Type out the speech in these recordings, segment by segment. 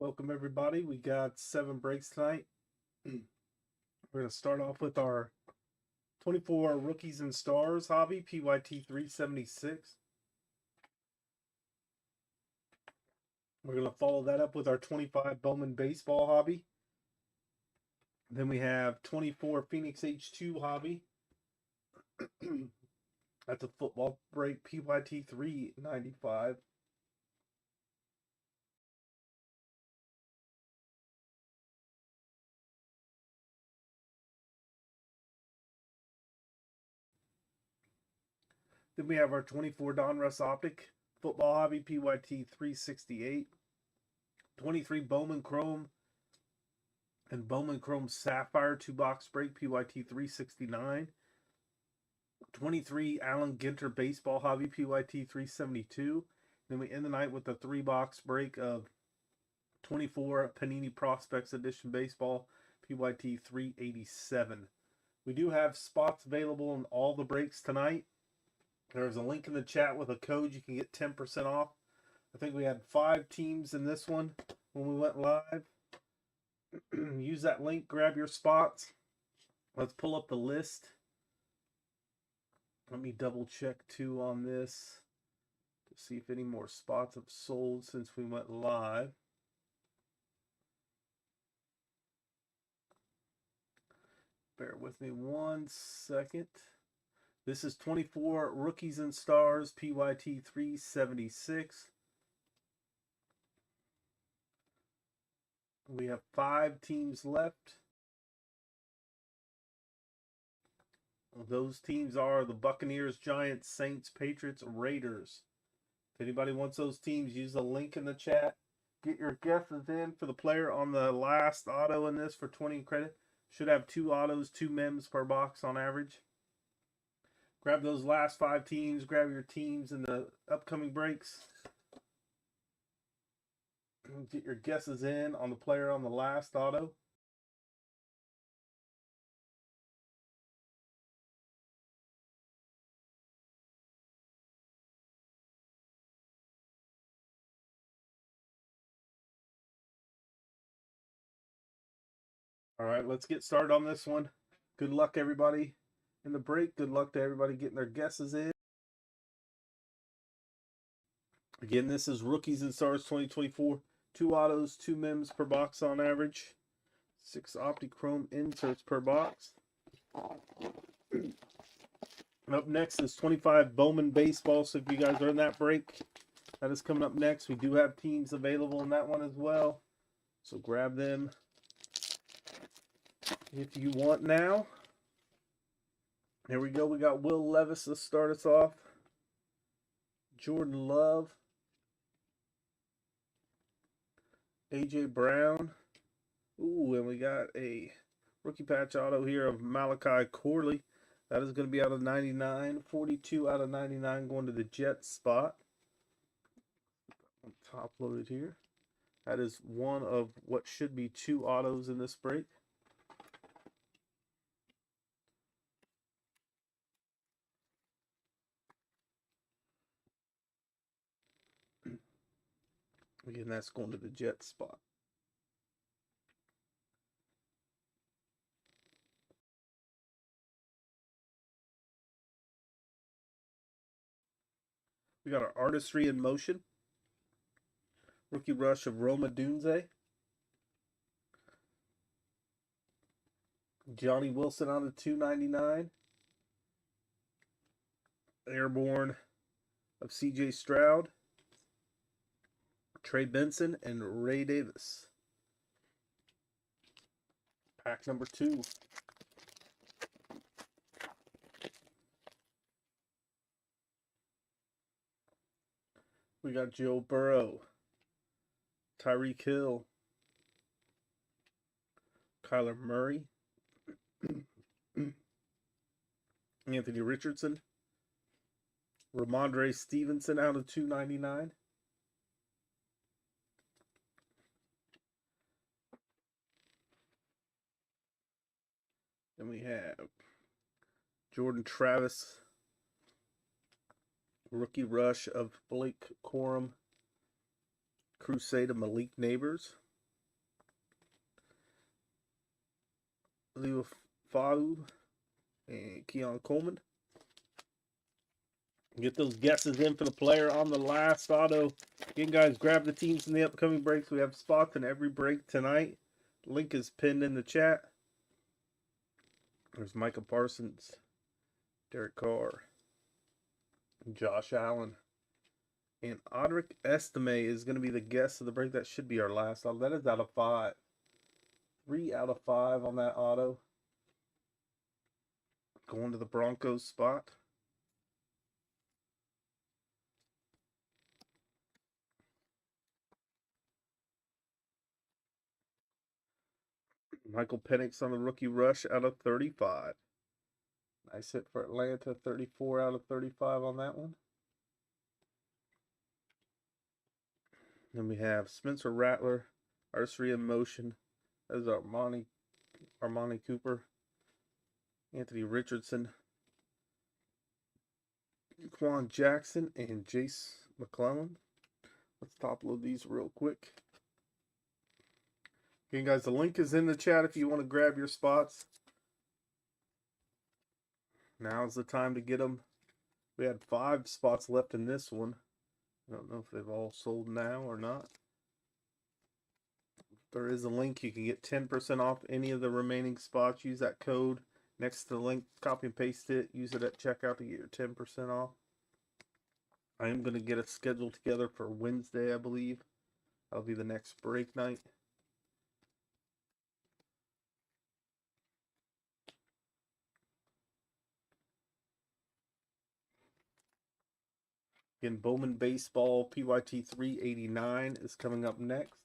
Welcome everybody. We got 7 breaks tonight. We're going to start off with our 24 Rookies and Stars hobby, PYT 376. We're going to follow that up with our 25 Bowman Baseball hobby. Then we have 24 Phoenix H2 hobby. That's a football break, PYT 395. Then we have our 24 Donruss Optic football hobby, PYT 368. 23 Bowman Chrome and Bowman Chrome Sapphire 2-box break, PYT 369. 23 Allen Ginter Baseball Hobby, PYT 372. Then we end the night with a 3-box break of 24 Panini Prospects Edition Baseball, PYT 387. We do have spots available in all the breaks tonight. There's a link in the chat with a code you can get 10% off. I think we had 5 teams in this one when we went live. Use that link, grab your spots. Let's pull up the list. Let me double check too on this to see if any more spots have sold since we went live. Bear with me 1 second. This is 24 Rookies and Stars, PYT 376. We have 5 teams left. Those teams are the Buccaneers, Giants, Saints, Patriots, Raiders. If anybody wants those teams, use the link in the chat. Get your guesses in for the player on the last auto in this for 20 credit. Should have 2 autos, 2 mems per box on average. Grab those last 5 teams. Grab your teams in the upcoming breaks. Get your guesses in on the player on the last auto. All right, let's get started on this one. Good luck, everybody, in the break. Good luck to everybody getting their guesses in. Again, this is Rookies and Stars 2024. 2 autos, 2 mems per box on average. 6 Optichrome inserts per box. Up next is 25 Bowman Baseball. So if you guys are in that break, that is coming up next. We do have teams available in that one as well. So grab them if you want now. Here we go. We got Will Levis to start us off. Jordan Love. AJ Brown. Ooh, and we got a rookie patch auto here of Malachi Corley. That is going to be out of 99. 42 out of 99 going to the Jets spot. Top loaded here. That is one of what should be 2 autos in this break. Again, that's going to the Jets spot. We got our Artistry in Motion. Rookie rush of Roma Dunze. Johnny Wilson on the 299. Airborne of CJ Stroud. Trey Benson and Ray Davis. Pack number 2. We got Joe Burrow, Tyreek Hill, Kyler Murray, Anthony Richardson, Ramondre Stevenson out of 299. Then we have Jordan Travis, rookie rush of Blake Corum, Crusade of Malik Neighbors. Leo Fau, and Keon Coleman. Get those guesses in for the player on the last auto. Again, guys, grab the teams in the upcoming breaks. We have spots in every break tonight. Link is pinned in the chat. There's Micah Parsons, Derek Carr, Josh Allen, and Audric Estime is going to be the guest of the break. That should be our last auto. That is out of 5. 3 out of 5 on that auto. Going to the Broncos spot. Michael Penix on the rookie rush out of 35. Nice hit for Atlanta. 34 out of 35 on that one. Then we have Spencer Rattler, Archery in Motion. That is Armani Cooper, Anthony Richardson, Quan Jackson, and Jace McClellan. Let's top load these real quick. Again, guys, the link is in the chat if you want to grab your spots. Now's the time to get them. We had 5 spots left in this one. I don't know if they've all sold now or not. There is a link. You can get 10% off any of the remaining spots. Use that code next to the link. Copy and paste it. Use it at checkout to get your 10% off. I am going to get a schedule together for Wednesday, I believe. That'll be the next break night. Again, Bowman Baseball PYT 389 is coming up next.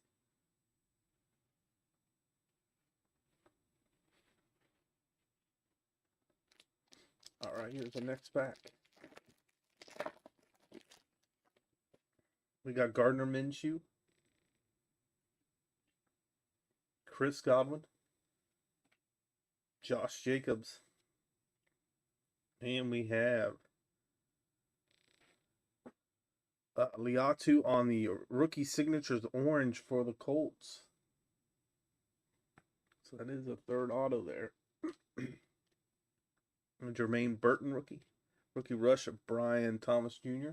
All right, here's the next pack. We got Gardner Minshew, Chris Godwin, Josh Jacobs, and we have Liatu on the rookie signatures orange for the Colts. So that is a third auto there. Jermaine Burton rookie. Rookie rush of Brian Thomas Jr.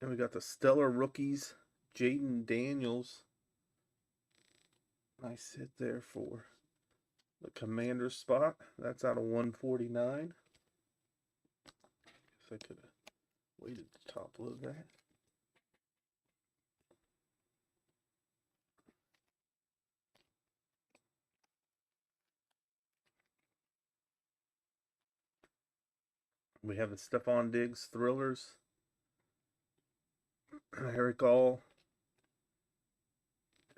And we got the stellar rookies, Jaden Daniels. Nice hit there for the commander spot. That's out of 149. Guess I could have waited to top load that. We have the Stephon Diggs Thrillers. Eric All.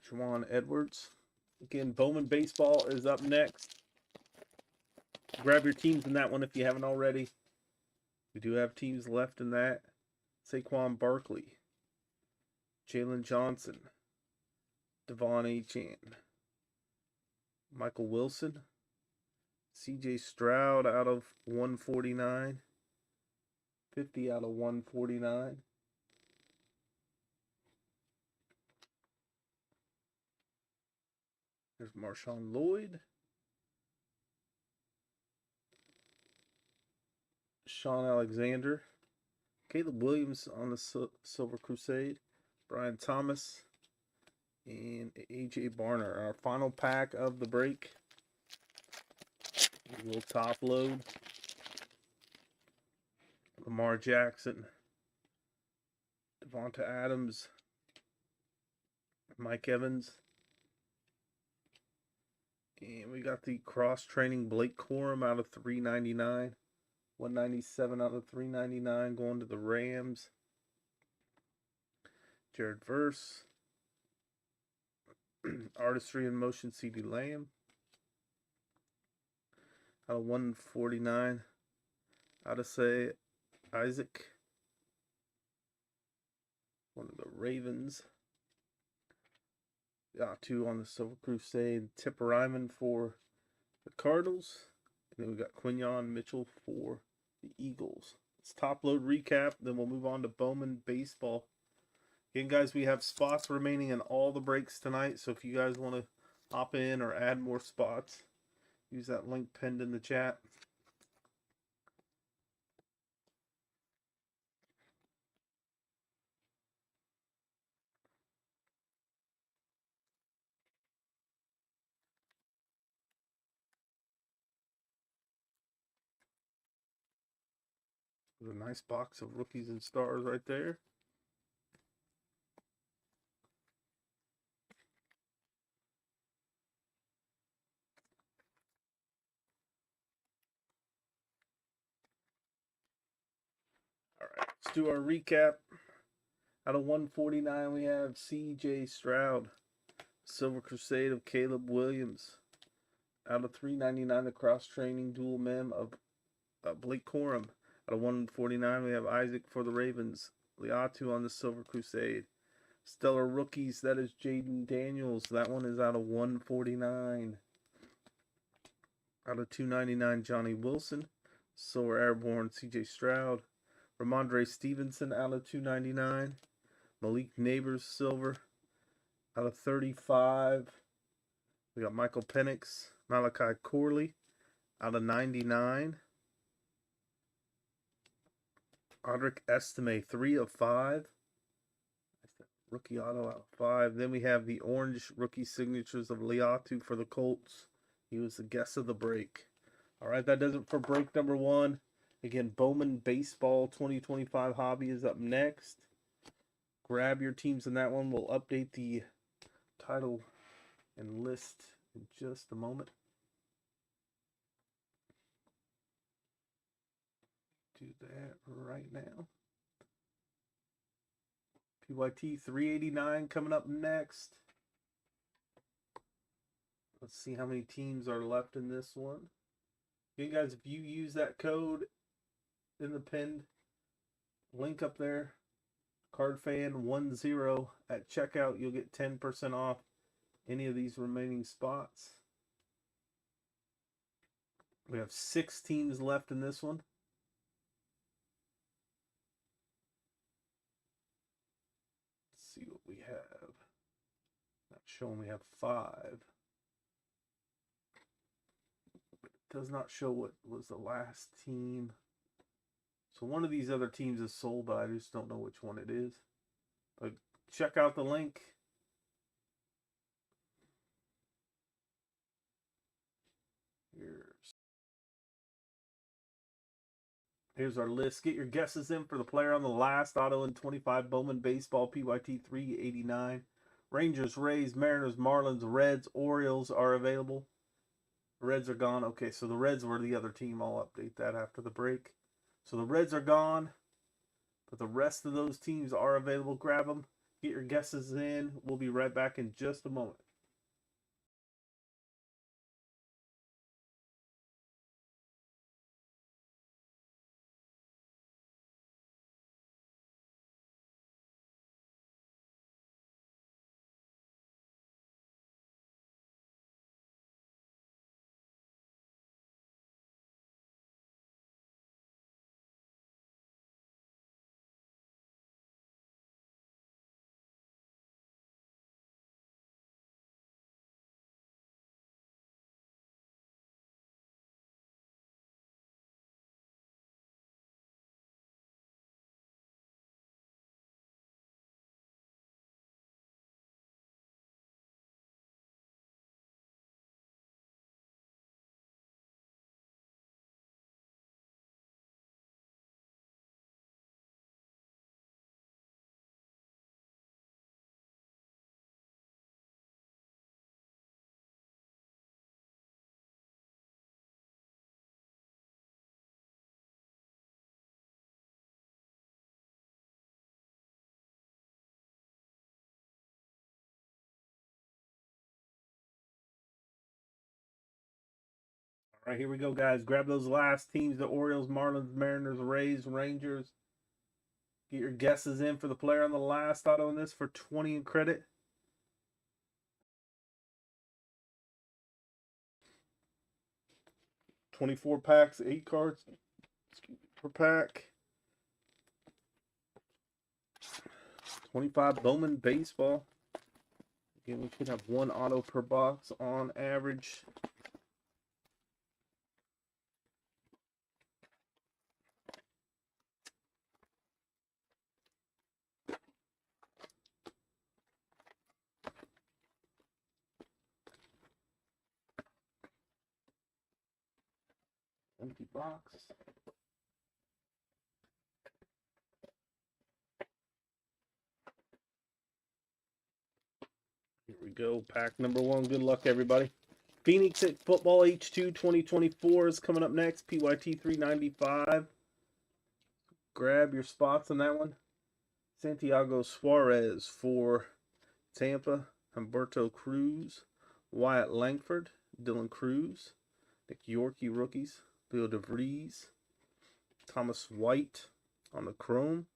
Juwan Edwards. Again, Bowman Baseball is up next. Grab your teams in that one if you haven't already. We do have teams left in that. Saquon Barkley. Jalen Johnson. Devon Achane. Michael Wilson. CJ Stroud out of 149. 50 out of 149. There's Marshawn Lloyd. Sean Alexander. Caleb Williams on the Silver Crusade. Brian Thomas. And AJ Barner. Our final pack of the break. We'll top load. Lamar Jackson. Devonta Adams. Mike Evans. And we got the cross-training Blake Corum out of 399. 197 out of 399 going to the Rams. Jared Verse. Artistry in Motion CeeDee Lamb. Out of 149. How to say Isaac. One of the Ravens. Got 2 on the Silver Crusade. Tipper Ryman for the Cardinals. And then we got Quinyon Mitchell for the Eagles. Let's top load recap. Then we'll move on to Bowman Baseball. Again, guys, we have spots remaining in all the breaks tonight. So if you guys want to hop in or add more spots, use that link pinned in the chat. There's a nice box of rookies and stars right there. All right, let's do our recap. Out of 149, we have C.J. Stroud, Silver Crusade of Caleb Williams. Out of 399, the cross training dual mem of Blake Corum. Out of 149, we have Isaac for the Ravens, Liatu on the Silver Crusade. Stellar rookies, that is Jaden Daniels. That one is out of 149. Out of 299, Johnny Wilson. Silver Airborne, C.J. Stroud. Ramondre Stevenson out of 299. Malik Neighbors, silver. Out of 35, we got Michael Penix. Malachi Corley out of 99. Audric Estime, 3 of 5. Rookie auto out of 5. Then we have the orange rookie signatures of Liatu for the Colts. He was the guest of the break. All right, that does it for break number 1. Again, Bowman Baseball 2025 Hobby is up next. Grab your teams in that one. We'll update the title and list in just a moment. Do that right now. PYT 389 coming up next. Let's see how many teams are left in this one. Okay, guys, if you use that code in the pinned link up there, CardFan10 at checkout, you'll get 10% off any of these remaining spots. We have 6 teams left in this one. Let's see what we have. Not showing we have 5. Does not show what was the last team. So one of these other teams is sold, but I just don't know which one it is. But check out the link. Here's our list. Get your guesses in for the player on the last auto in 25 Bowman Baseball PYT 389. Rangers, Rays, Mariners, Marlins, Reds, Orioles are available. Reds are gone. Okay, so the Reds were the other team. I'll update that after the break. So the Reds are gone, but the rest of those teams are available. Grab them. Get your guesses in. We'll be right back in just a moment. All right, here we go, guys. Grab those last teams: the Orioles, Marlins, Mariners, Rays, Rangers. Get your guesses in for the player on the last auto in this for 20 in credit. $24 packs, 8 cards per pack. 25 Bowman Baseball. Again, we could have one auto per box on average. Empty box. Here we go. Pack number 1. Good luck, everybody. Phoenix at Football H2 2024 is coming up next. PYT 395. Grab your spots on that one. Santiago Suarez for Tampa. Humberto Cruz. Wyatt Langford. Dylan Cruz. Nick Yorkie rookies. Leo DeVries. Thomas White on the chrome.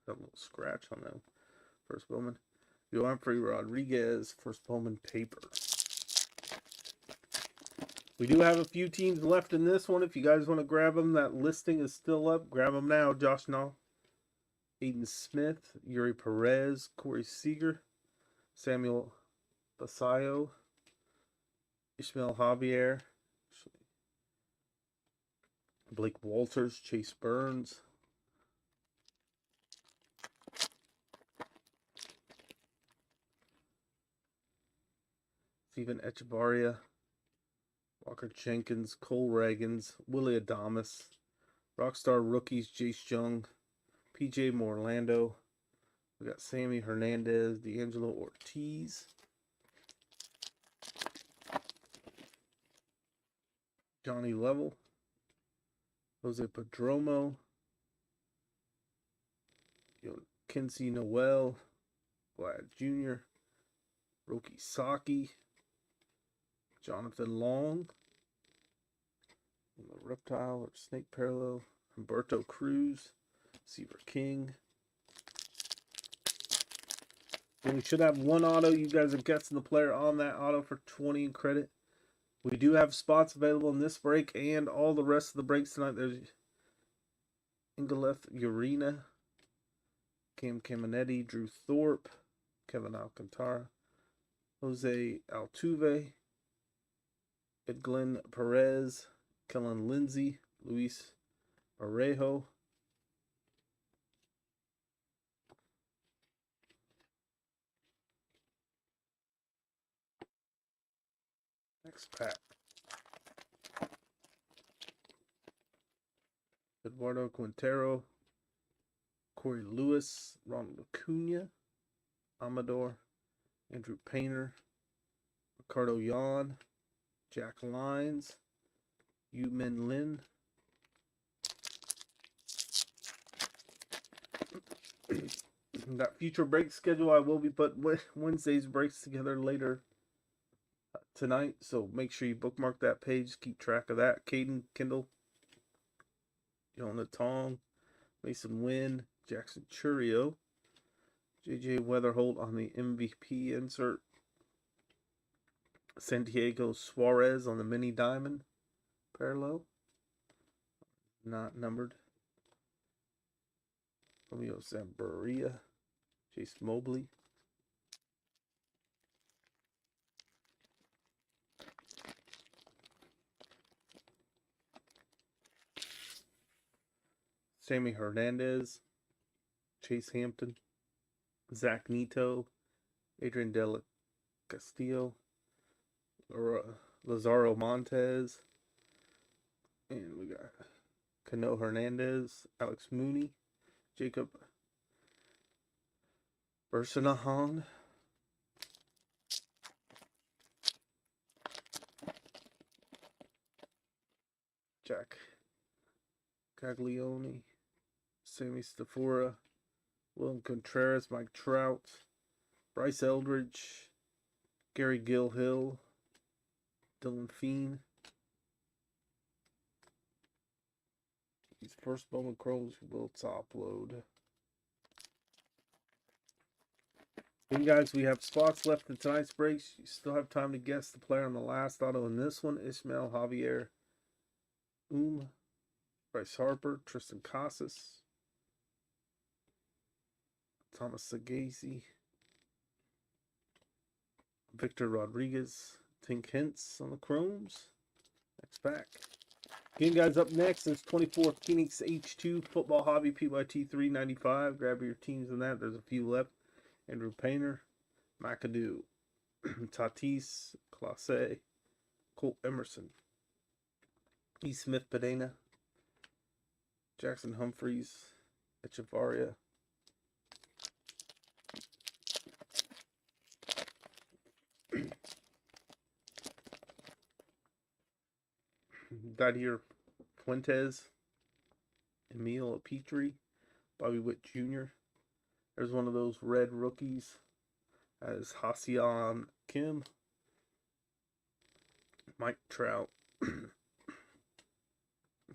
Got a little scratch on that first Bowman. Humphrey Rodriguez, first Bowman paper. We do have a few teams left in this one. If you guys want to grab them, that listing is still up. Grab them now. Josh Nall, Aiden Smith, Yuri Perez, Corey Seager, Samuel Basayo, Ishmael Javier, Blake Walters, Chase Burns, Steven Echevarria, Walker Jenkins, Cole Reagans, Willie Adamas, Rockstar rookies Jace Jung, PJ Morlando. We got Sammy Hernandez, D'Angelo Ortiz, Johnny Level, Jose Padromo, Kinsey Noel, Vlad Jr., Roki Saki, Jonathan Long, the Reptile or Snake Parallel, Humberto Cruz, Seaver King. And we should have one auto. You guys are guessing the player on that auto for 20 in credit. We do have spots available in this break and all the rest of the breaks tonight. There's Ingaleth Urena, Cam Caminetti, Drew Thorpe, Kevin Alcantara, Jose Altuve, Edglin Perez, Kellen Lindsay, Luis Parejo, next pack. Eduardo Quintero, Corey Lewis, Ronald Acuna, Amador, Andrew Painter, Ricardo Yan, Jack Lyons, Yu Min Lin, that future break schedule, I will be putting Wednesday's breaks together later tonight, so make sure you bookmark that page, keep track of that. Caden Kendall, Jonah Tong, Mason Wynn, Jackson Churio, JJ Weatherholt on the MVP insert, Santiago Suarez on the mini diamond parallel, not numbered, Romeo Zambaria, Chase Mobley, Sammy Hernandez, Chase Hampton, Zach Neto, Adrian Del Castillo, Lazaro Montez, and we got Cano Hernandez, Alex Mooney, Jacob Bersanahan, Jack Caglione, Sammy Stafora, Willem Contreras, Mike Trout, Bryce Eldridge, Gary Gilhill, Dylan Feen. These first Bowman Chromes will top load. And guys, we have spots left in tonight's breaks. You still have time to guess the player on the last auto in this one. Ishmael Javier, Bryce Harper, Tristan Casas, Thomas Sagasi, Victor Rodriguez. Tink Hints on the Chromes. Next pack. Again, guys, up next is 24 Phoenix H2 Football Hobby PYT 395. Grab your teams in that. There's a few left. Andrew Painter, McAdoo, Tatis, Clase, Colt Emerson, E. Smith Padena, Jackson Humphreys, Echevarria, Dadier Fuentes, Emil Petrie, Bobby Witt Jr. There's one of those red rookies as Ha-Seong Kim, Mike Trout,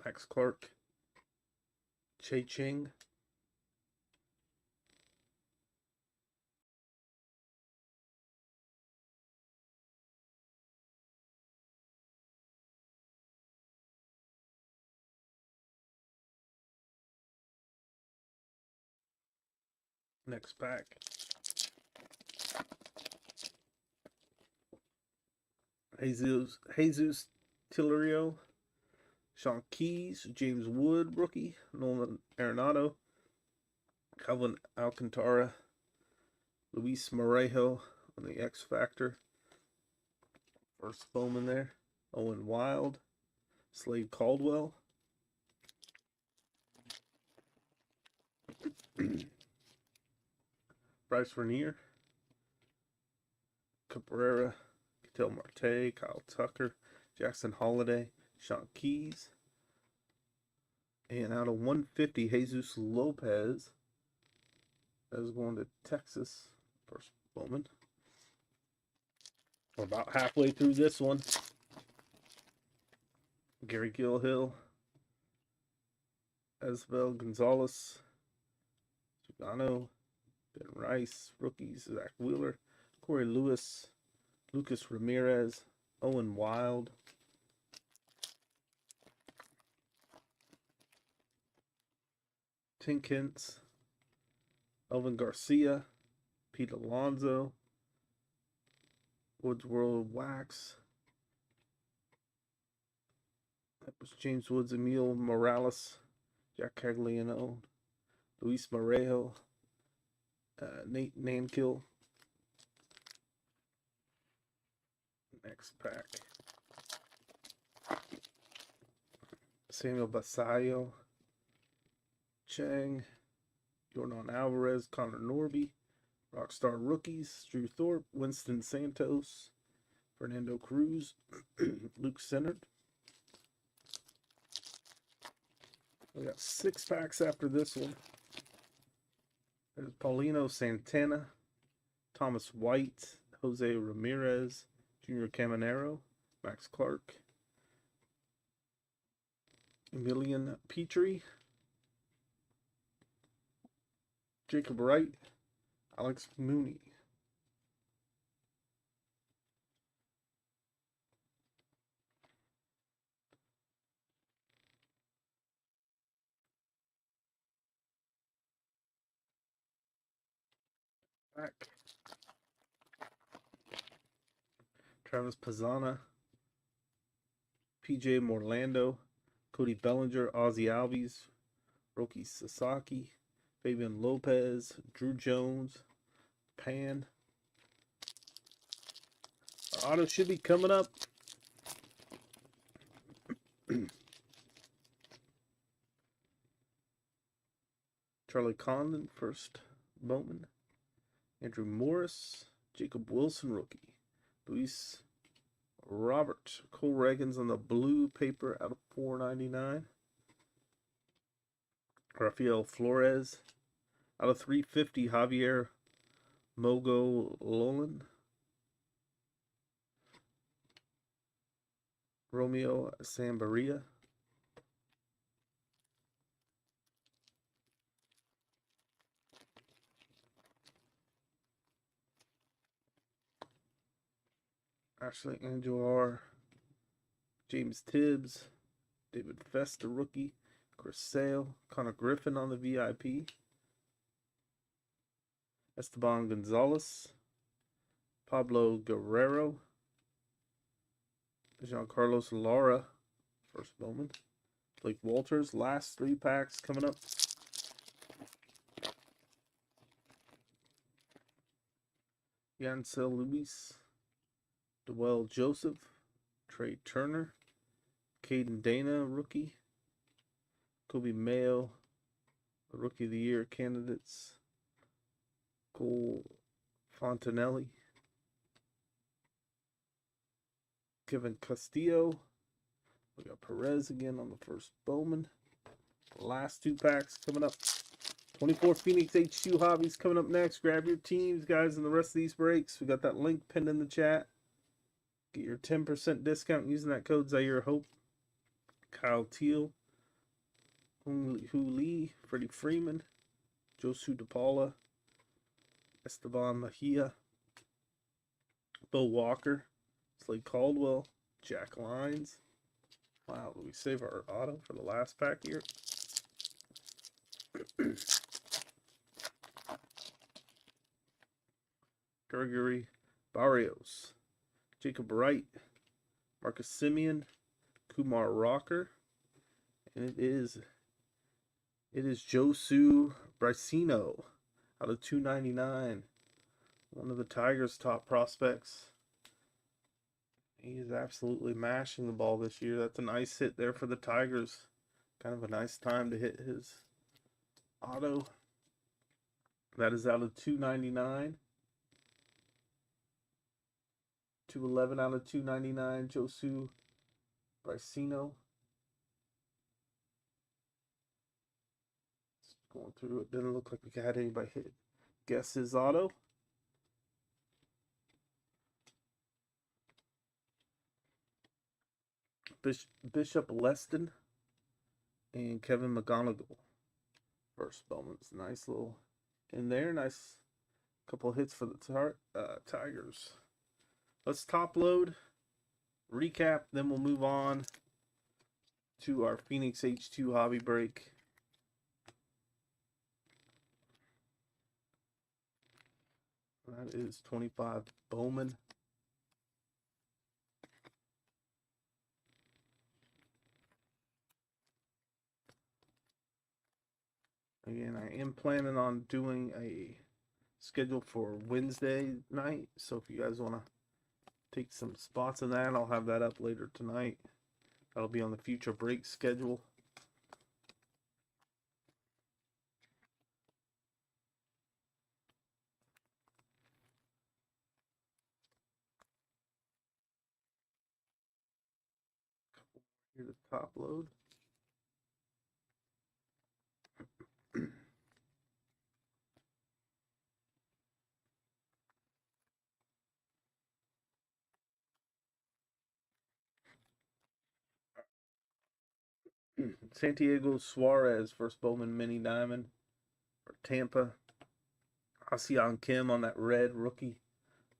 Max Clark, Che Ching, next pack. Jesus Tilerio, Sean Keys, James Wood, rookie, Nolan Arenado, Calvin Alcantara, Luis Morejo on the X Factor, first Bowman there, Owen Wild, Slade Caldwell, Bryce Renier, Cabrera, Ketel Marte, Kyle Tucker, Jackson Holiday, Sean Keys, and out of 150, Jesus Lopez. That is going to Texas. First Bowman. We're about halfway through this one. Gary Gilhill, Esbel Gonzalez, Sugano, Ben Rice, rookies, Zach Wheeler, Corey Lewis, Lucas Ramirez, Owen Wild, Tinkins, Elvin Garcia, Pete Alonso, Woods World Wax. That was James Woods, Emil Morales, Jack Cagliano, Luis Morejo, Nate Nankill. Next pack. Samuel Basayo, Chang, Jordan Alvarez, Connor Norby, Rockstar Rookies, Drew Thorpe, Winston Santos, Fernando Cruz, Luke Sennard. We got 6 packs after this one. There's Paulino Santana, Thomas White, Jose Ramirez, Junior Caminero, Max Clark, Emilian Petrie, Jacob Wright, Alex Mooney. Back. Travis Pizzana, PJ Morlando, Cody Bellinger, Ozzy Albies, Roki Sasaki, Fabian Lopez, Drew Jones, Pan. Our auto should be coming up. Charlie Condon, first Bowman. Andrew Morris, Jacob Wilson, rookie. Luis Robert, Cole Reagans on the blue paper out of $4.99. Rafael Flores out of 350. Javier Mogo Lolan. Romeo Sambaria. Ashley Angelar, James Tibbs, David Festa, rookie, Chris Sale, Connor Griffin on the VIP, Esteban Gonzalez, Pablo Guerrero. Giancarlo Lara, first Bowman. Blake Walters, last 3 packs coming up. Yancel Luis, Dwell Joseph, Trey Turner, Caden Dana, rookie. Kobe Mayo, the Rookie of the Year candidates. Cole Fontanelli, Kevin Castillo. We got Perez again on the first Bowman. Last 2 packs coming up. 24 Phoenix H2 Hobbies coming up next. Grab your teams, guys, in the rest of these breaks. We got that link pinned in the chat. Get your 10% discount using that code Zaire Hope. Kyle Teal, Hoo Lee, Freddie Freeman, Josu DePaula, Esteban Mejia, Bo Walker, Slade Caldwell, Jack Lines. Wow, did we save our auto for the last pack here? Gregory Barrios, Jacob Wright, Marcus Simeon, Kumar Rocker, and it is Josu Bricino out of 299. One of the Tigers' top prospects. He is absolutely mashing the ball this year. That's a nice hit there for the Tigers. Kind of a nice time to hit his auto. That is out of 299. 211 out of 299. Josu Bricino. Going through it. Didn't look like we had anybody hit. Guess his auto. Bishop Leston and Kevin McGonigal. First Bowman's nice little in there. Nice couple hits for the Tigers. Let's top load, recap, then we'll move on to our Phoenix H2 hobby break. That is 25 Bowman. Again, I am planning on doing a schedule for Wednesday night, so if you guys want to take some spots in that, I'll have that up later tonight. That'll be on the future break schedule. Here to top load. Santiago Suarez, first Bowman mini diamond for Tampa. Asian Kim on that red rookie.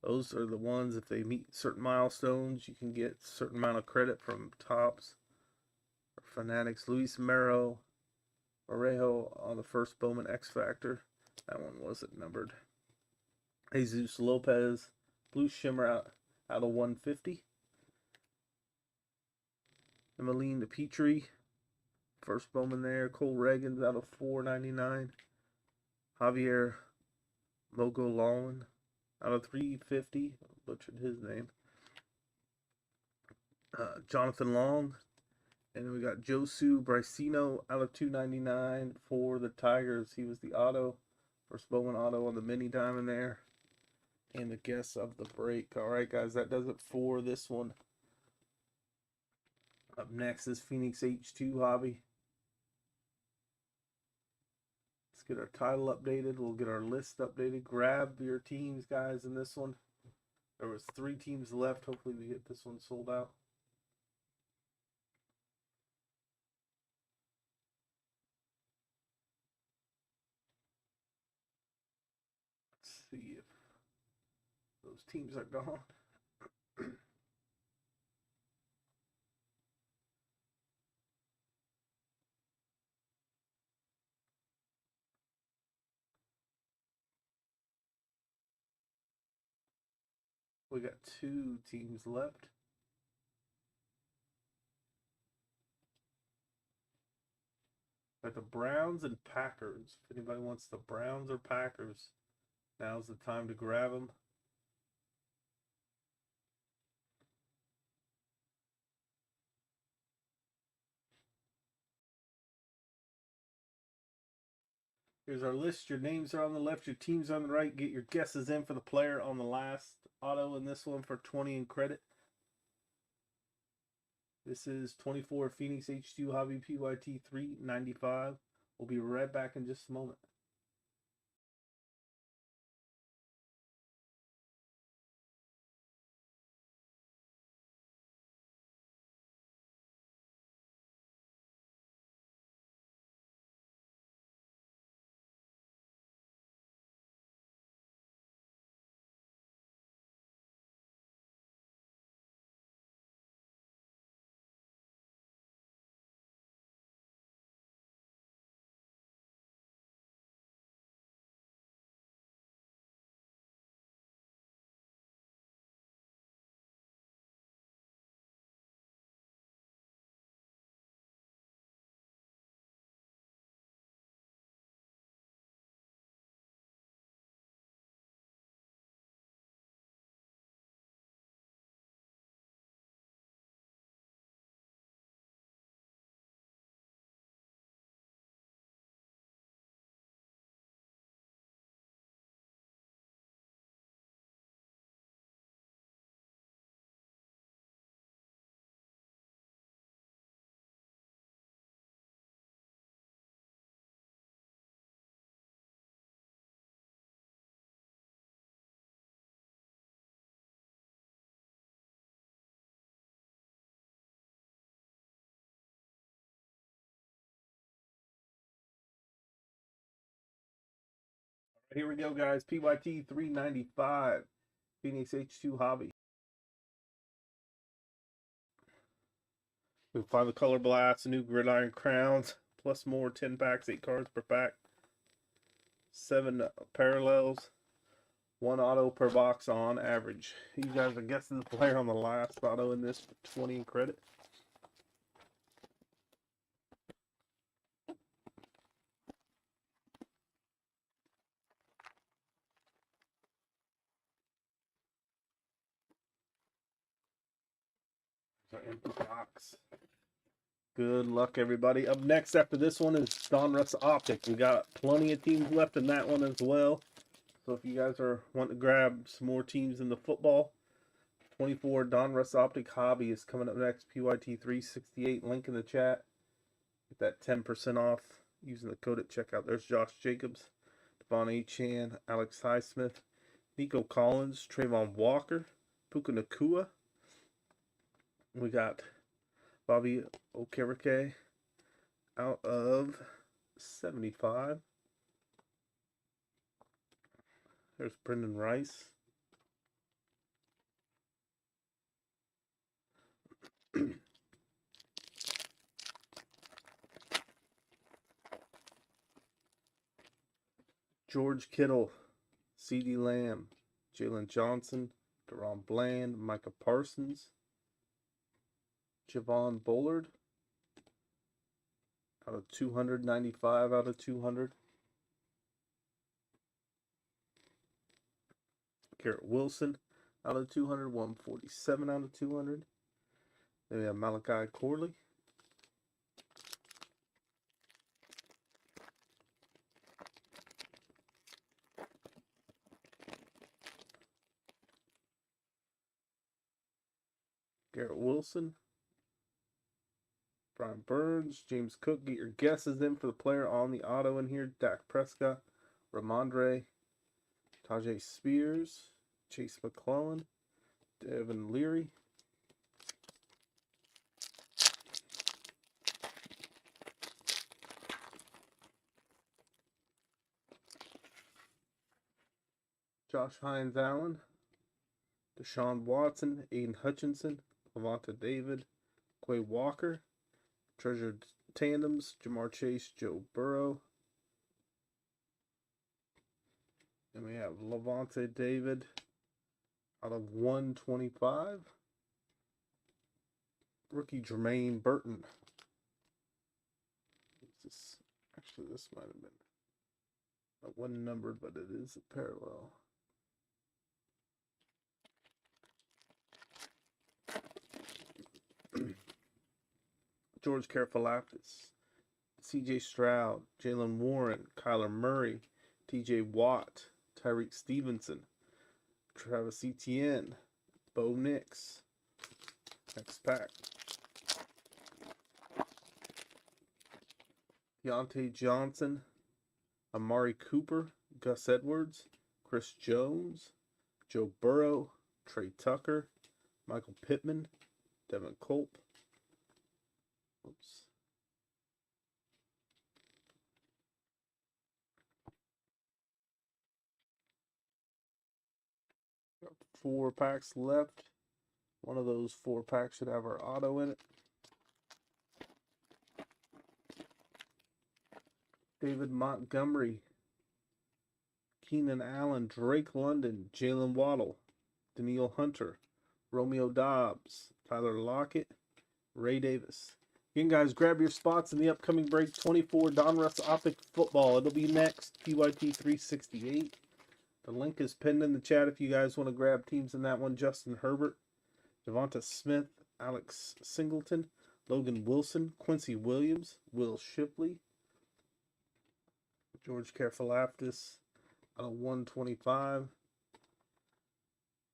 Those are the ones, if they meet certain milestones, you can get a certain amount of credit from Tops or Fanatics. Luis Morejo on the first Bowman X Factor. That one wasn't numbered. Jesus Lopez, Blue Shimmer out of 150. Emmeline Petrie, first Bowman there. Cole Reagans out of 499. Javier Mogolon out of 350. Butchered his name. Jonathan Long. And then we got Josu Bricino out of 299 for the Tigers. He was the auto. First Bowman auto on the mini diamond there. And the guess of the break. Alright, guys, that does it for this one. Up next is Phoenix H2 Hobby. Let's get our title updated. We'll get our list updated. Grab your teams, guys, in this one. There was 3 teams left. Hopefully we get this one sold out. Let's see if those teams are gone. We got 2 teams left. Got the Browns and Packers. If anybody wants the Browns or Packers, now's the time to grab them. Here's our list. Your names are on the left, your teams on the right. Get your guesses in for the player on the last auto in this one for 20 in credit. This is 24 Phoenix H2 Hobby PYT 395. We'll be right back in just a moment. Here we go, guys. PYT 395. Phoenix H2 Hobby. We'll find the color blast, new gridiron crowns, plus more 10 packs, 8 cards per pack, 7 parallels, 1 auto per box on average. You guys are guessing the player on the last auto in this for 20 in credit. Our empty box. Good luck, everybody. Up next after this one is Donruss Optic. We got plenty of teams left in that one as well. So if you guys are wanting to grab some more teams in the football, 24 Donruss Optic Hobby is coming up next. PYT 368. Link in the chat. Get that 10% off using the code at checkout. There's Josh Jacobs, Devon Achane, Alex Highsmith, Nico Collins, Trayvon Walker, Puka Nacua. We got Bobby Okereke out of 75. There's Brendan Rice. George Kittle, CeeDee Lamb, Jalen Johnson, Deron Bland, Micah Parsons, Javon Bullard out of 295 out of 200. Garrett Wilson out of 200, 147 out of 200. Then we have Malachi Corley. Garrett Wilson. Brian Burns, James Cook. Get your guesses in for the player on the auto in here. Dak Prescott, Ramondre, Tajay Spears, Chase McClellan, Devin Leary. Josh Hines Allen, Deshaun Watson, Aiden Hutchinson, Lavonte David, Quay Walker, Treasured Tandems, Jamar Chase, Joe Burrow. And we have Lavonte David, out of 125. Rookie Jermaine Burton. This, actually, this might have been not one numbered, but it is a parallel. George Karafalakis, C.J. Stroud, Jalen Warren, Kyler Murray, T.J. Watt, Tyreek Stevenson, Travis Etienne, Bo Nix. Next pack. Deontay Johnson, Amari Cooper, Gus Edwards, Chris Jones, Joe Burrow, Trey Tucker, Michael Pittman, Devin Culp. Oops. Got 4 packs left. One of those 4 packs should have our auto in it. David Montgomery, Keenan Allen, Drake London, Jalen Waddle, Danielle Hunter, Romeo Dobbs, Tyler Lockett, Ray Davis. Again, guys, grab your spots in the upcoming break. 24 Donruss Optic Football. It'll be next. PYT 368. The link is pinned in the chat if you guys want to grab teams in that one. Justin Herbert, Devonta Smith, Alex Singleton, Logan Wilson, Quincy Williams, Will Shipley, George Karafalakis out of 125,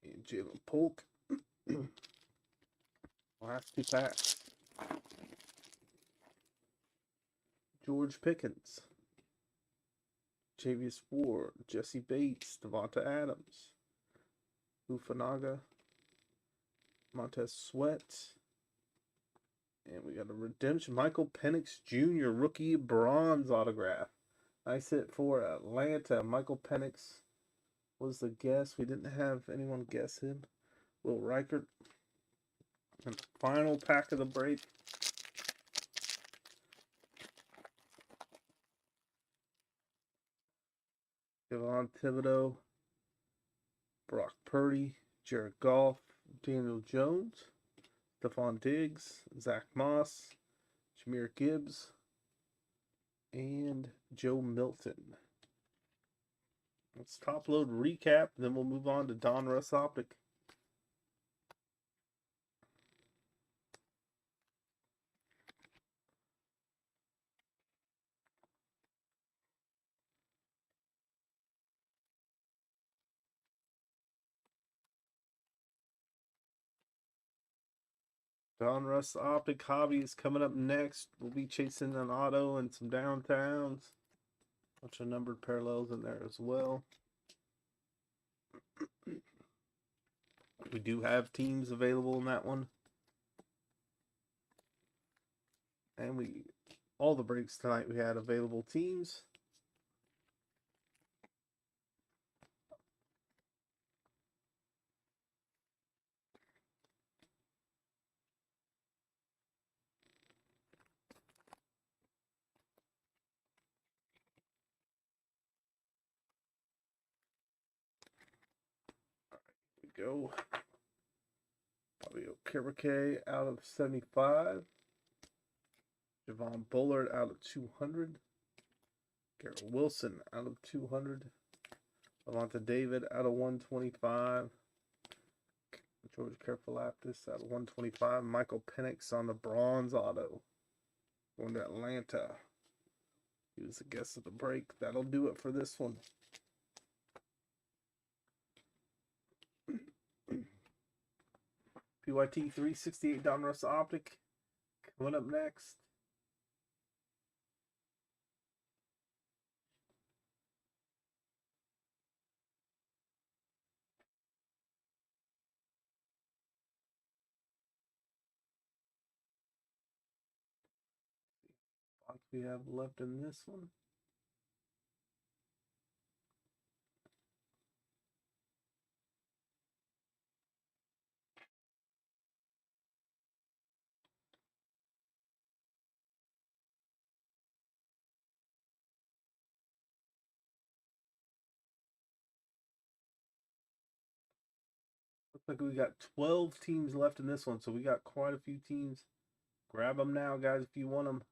and Jalen Polk. Last 2 packs. George Pickens, Javius Ward, Jesse Bates, Devonta Adams, Ufanaga, Montez Sweat, and we got a redemption. Michael Penix Jr. rookie bronze autograph. Nice hit for Atlanta. Michael Penix was the guess. We didn't have anyone guess him. Will Reichert. And the final pack of the break. Devon Thibodeau, Brock Purdy, Jared Goff, Daniel Jones, Stephon Diggs, Zach Moss, Jahmyr Gibbs, and Joe Milton. Let's top load recap, then we'll move on to Donruss Optic. Donruss Optic Hobby is coming up next. We'll be chasing an auto and some downtowns. Bunch of numbered parallels in there as well. We do have teams available in that one. And all the breaks tonight we had available teams. Go. Fabio Kirike out of 75. Javon Bullard out of 200. Garrett Wilson out of 200. Lavonte David out of 125. George Karafalakis out of 125. Michael Penix on the bronze auto. Going to Atlanta. He was the guest of the break. That'll do it for this one. PYT 368 Donruss Optic. Coming up next. What we have left in this one. Like we got 12 teams left in this one, so we got quite a few teams. Grab them now, guys, if you want them.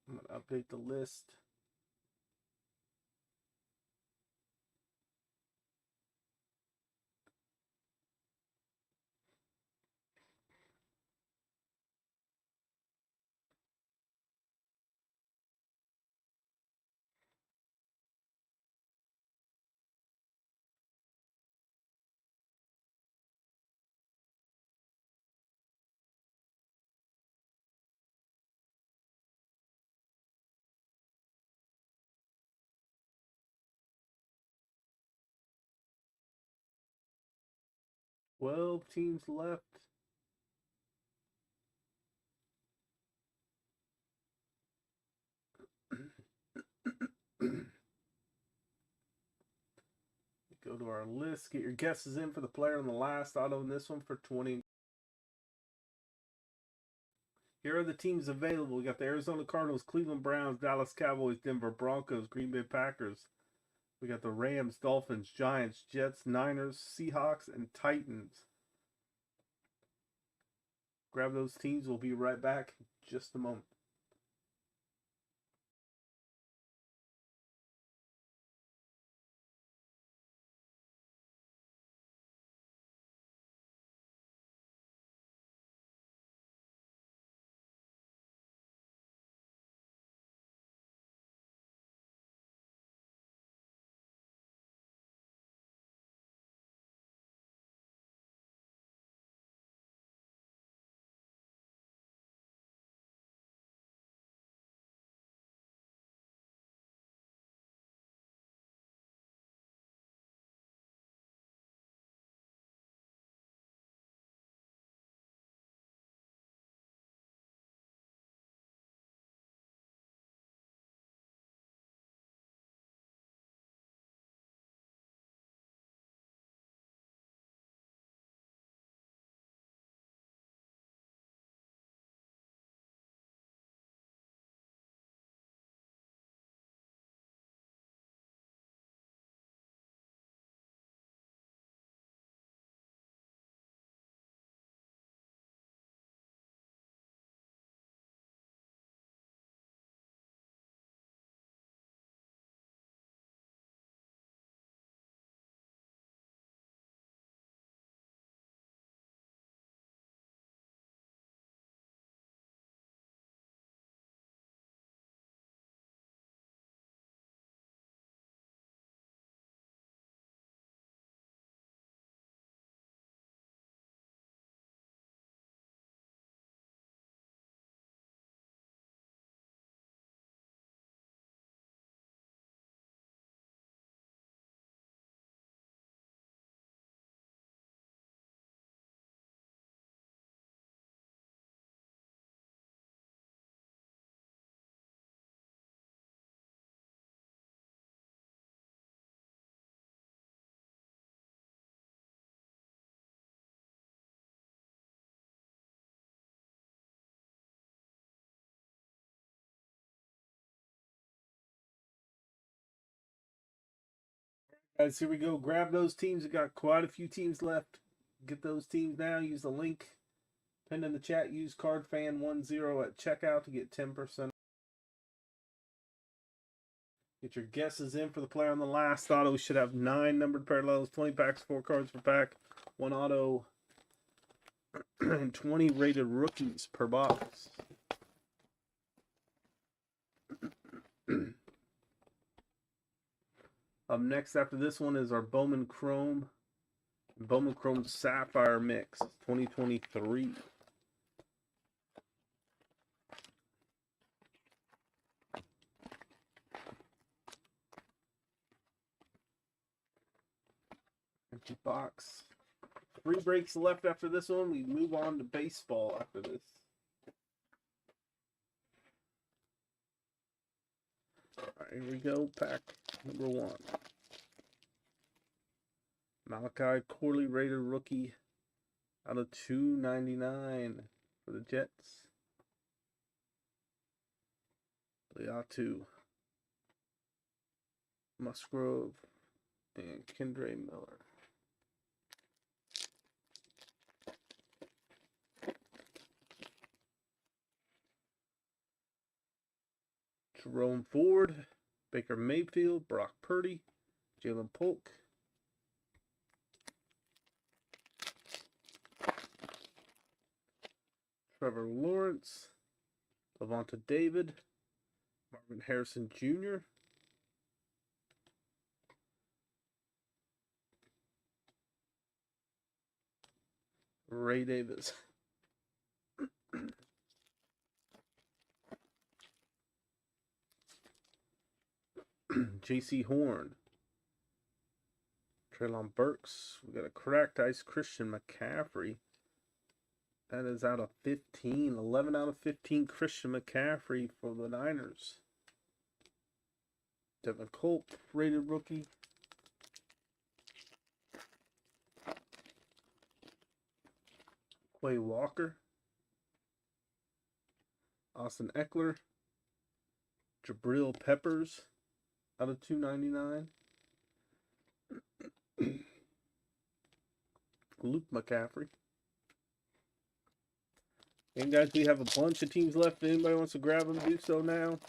I'm going to update the list. Twelve teams left. Go to our list. Get your guesses in for the player on the last auto in this one for 20. Here are the teams available. We got the Arizona Cardinals, Cleveland Browns, Dallas Cowboys, Denver Broncos, Green Bay Packers. We got the Rams, Dolphins, Giants, Jets, Niners, Seahawks, and Titans. Grab those teams. We'll be right back in just a moment. Guys, here we go. Grab those teams. We got quite a few teams left. Get those teams now. Use the link pinned in the chat. Use cardfan10 at checkout to get 10%. Get your guesses in for the player on the last auto. We should have 9 numbered parallels, 20 packs, 4 cards per pack, 1 auto, and 20 rated rookies per box. Up next after this one is our Bowman Chrome Sapphire Mix 2023. Empty box. 3 breaks left after this one. We move on to baseball after this. Alright, here we go. Pack number 1. Malachi Corley rated rookie out of 299 for the Jets. Leatu, Musgrove, and Kendre Miller. Jerome Ford, Baker Mayfield, Brock Purdy, Jalen Polk, Trevor Lawrence, Lavonte David, Marvin Harrison Jr., Ray Davis. J.C. Horn, Treylon Burks. We got a cracked ice Christian McCaffrey. That is out of 15. 11 out of 15 Christian McCaffrey for the Niners. Devin Culp, rated rookie. Quay Walker. Austin Eckler. Jabril Peppers out of 299. Luke McCaffrey. And guys, we have a bunch of teams left. If anybody wants to grab them, do so now.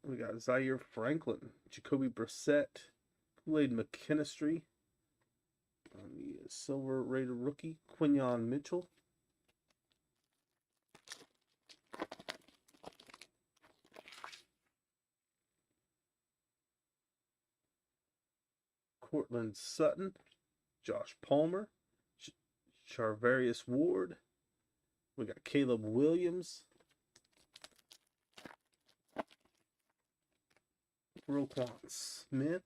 We got Zaire Franklin, Jacoby Brissett, Kool-Aid McKinstry, the silver rated rookie, Quinyon Mitchell. Cortland Sutton, Josh Palmer, Charvarius Ward. We got Caleb Williams, Roquan Smith,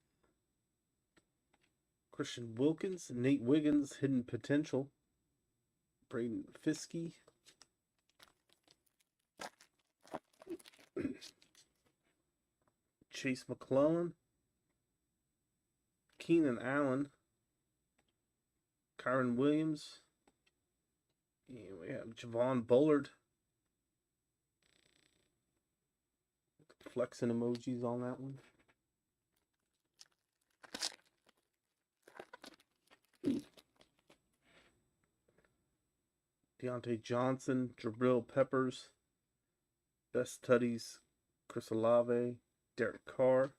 Christian Wilkins, Nate Wiggins, Hidden Potential, Braden Fiskey, Chase McClellan, Keenan Allen, Kyron Williams, and we have Javon Bullard. Flexing emojis on that one. Deontay Johnson, Jabril Peppers, Best Tuddies, Chris Olave, Derek Carr,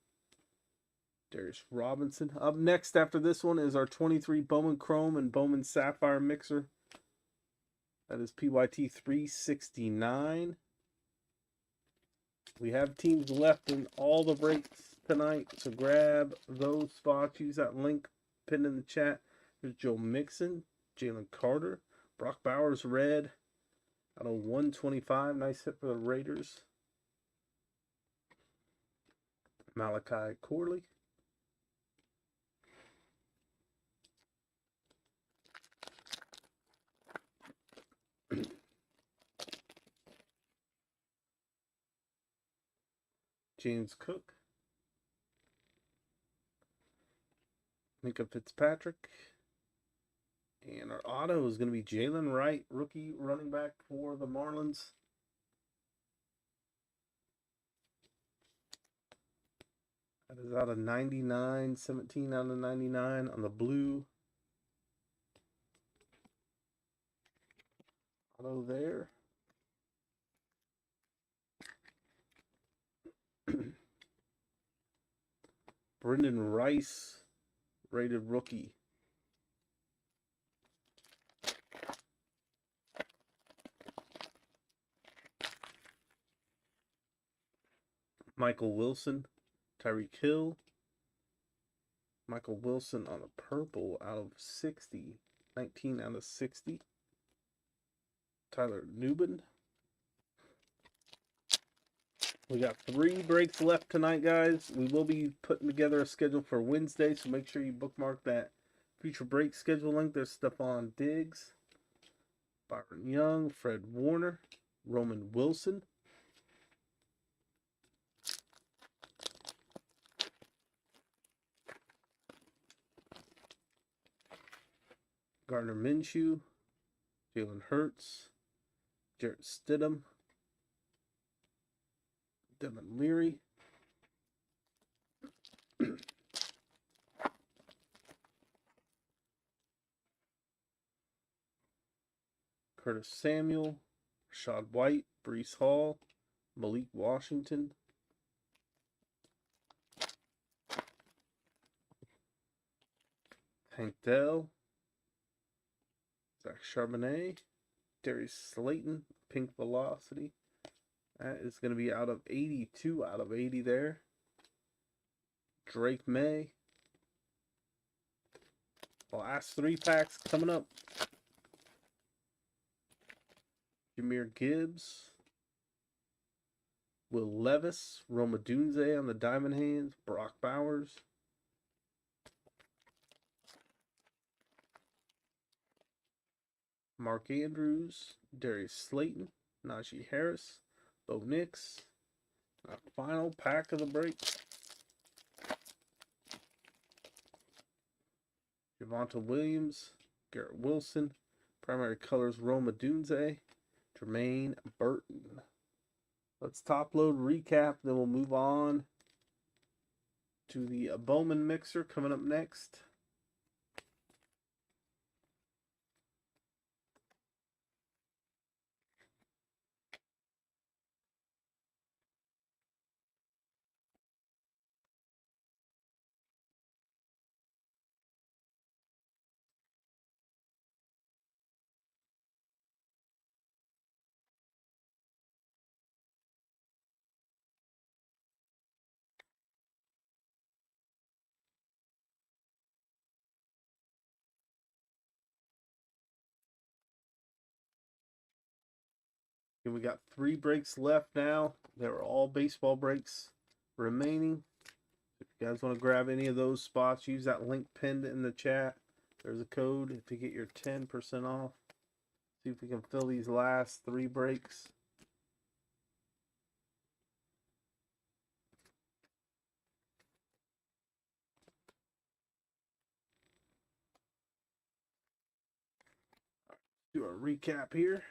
Darius Robinson. Up next after this one is our 23 Bowman Chrome and Bowman Sapphire mixer. That is PYT 369. We have teams left in all the breaks tonight, so grab those spots. Use that link pinned in the chat. There's Joe Mixon, Jalen Carter, Brock Bowers red out of 125. Nice hit for the Raiders. Malachi Corley. James Cook. Minka Fitzpatrick. And our auto is going to be Jalen Wright, rookie running back for the Marlins. That is out of 99, 17 out of 99 on the blue. Auto there. Brendan Rice, rated rookie. Michael Wilson, Tyreek Hill. Michael Wilson on a purple out of 60. 19 out of 60. Tyler Newbin. We got 3 breaks left tonight, guys. We will be putting together a schedule for Wednesday, so make sure you bookmark that future break schedule link. There's Stephon Diggs, Byron Young, Fred Warner, Roman Wilson. Gardner Minshew, Jalen Hurts, Jarrett Stidham, Devin Leary, Curtis Samuel, Rashad White, Breece Hall, Malik Washington, Tank Dell, Zach Charbonnet, Darius Slayton, Pink Velocity. That is going to be out of 82 out of 80 there. Drake May. Last 3 packs coming up. Jahmyr Gibbs. Will Levis. Roma Dunze on the Diamond Hands. Brock Bowers. Mark Andrews. Darius Slayton. Najee Harris. Bo Nix. Our final pack of the break. Javonte Williams. Garrett Wilson. Primary colors Roma Dunze. Jermaine Burton. Let's top load, recap, then we'll move on to the Bowman mixer coming up next. And we got 3 breaks left now. They were all baseball breaks remaining. If you guys want to grab any of those spots, use that link pinned in the chat. There's a code to get your 10% off. See if we can fill these last 3 breaks. Do a recap here.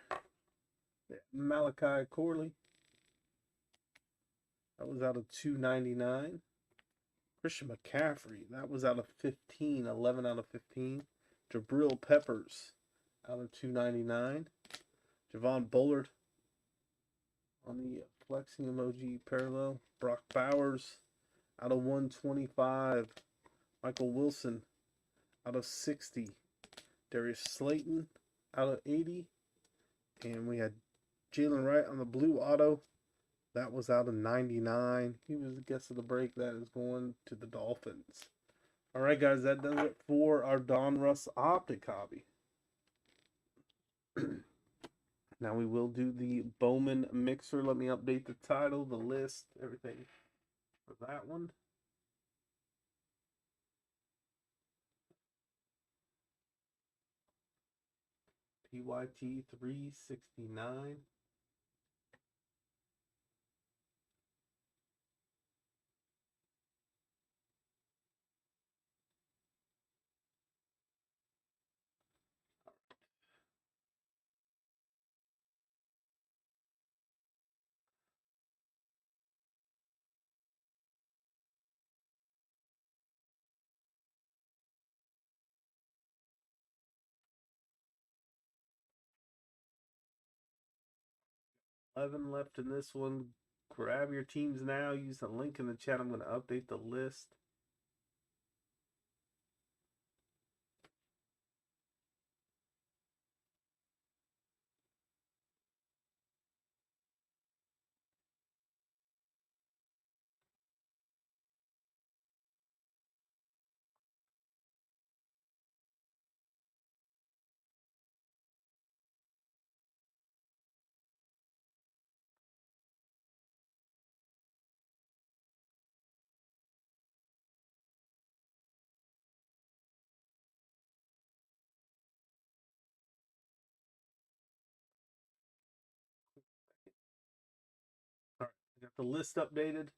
Malachi Corley. That was out of 299. Christian McCaffrey. That was out of 15. 11 out of 15. Jabril Peppers out of 299. Javon Bullard on the flexing emoji parallel. Brock Bowers out of 125. Michael Wilson out of 60. Darius Slayton out of 80. And we had Jalen Wright on the blue auto. That was out of 99. He was the guess of the break. That is going to the Dolphins. All right, guys, that does it for our Donruss Optic hobby. Now we will do the Bowman mixer. Let me update the title, the list, everything for that one. PYT 369. $11 left in this one. Grab your teams now. Use the link in the chat. I'm going to update the list. All right, I got the list updated.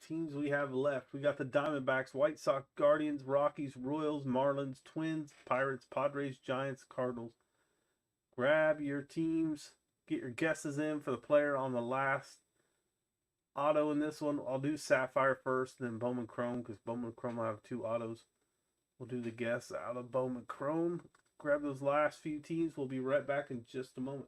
Teams we have left. We got the Diamondbacks, White Sox, Guardians, Rockies, Royals, Marlins, Twins, Pirates, Padres, Giants, Cardinals. Grab your teams. Get your guesses in for the player on the last auto in this one. I'll do Sapphire first, then Bowman Chrome, because Bowman Chrome will have 2 autos. We'll do the guess out of Bowman Chrome. Grab those last few teams. We'll be right back in just a moment.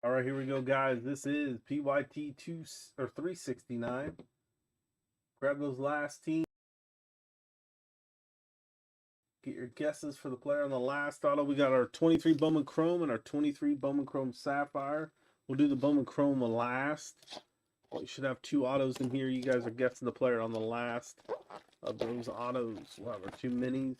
All right, here we go, guys. This is PYT 369. Grab those last teams. Get your guesses for the player on the last auto. We got our 23 Bowman Chrome and our 23 Bowman Chrome Sapphire. We'll do the Bowman Chrome last. We should have two autos in here. You guys are guessing the player on the last of those autos. We'll have our two minis.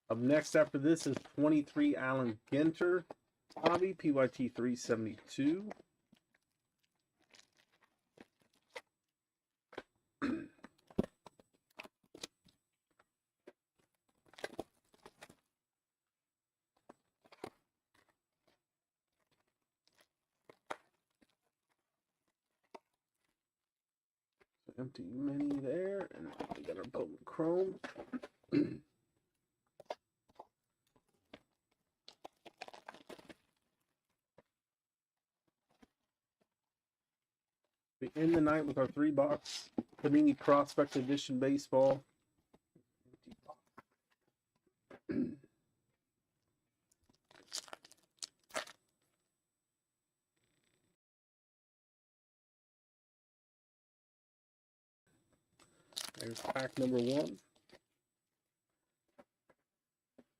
Up next after this is 23 Allen Ginter hobby, PYT 372. Empty mini there, and we got our Bowman Chrome. We end the night with our 3-box Panini Prospect Edition baseball. There's pack number 1.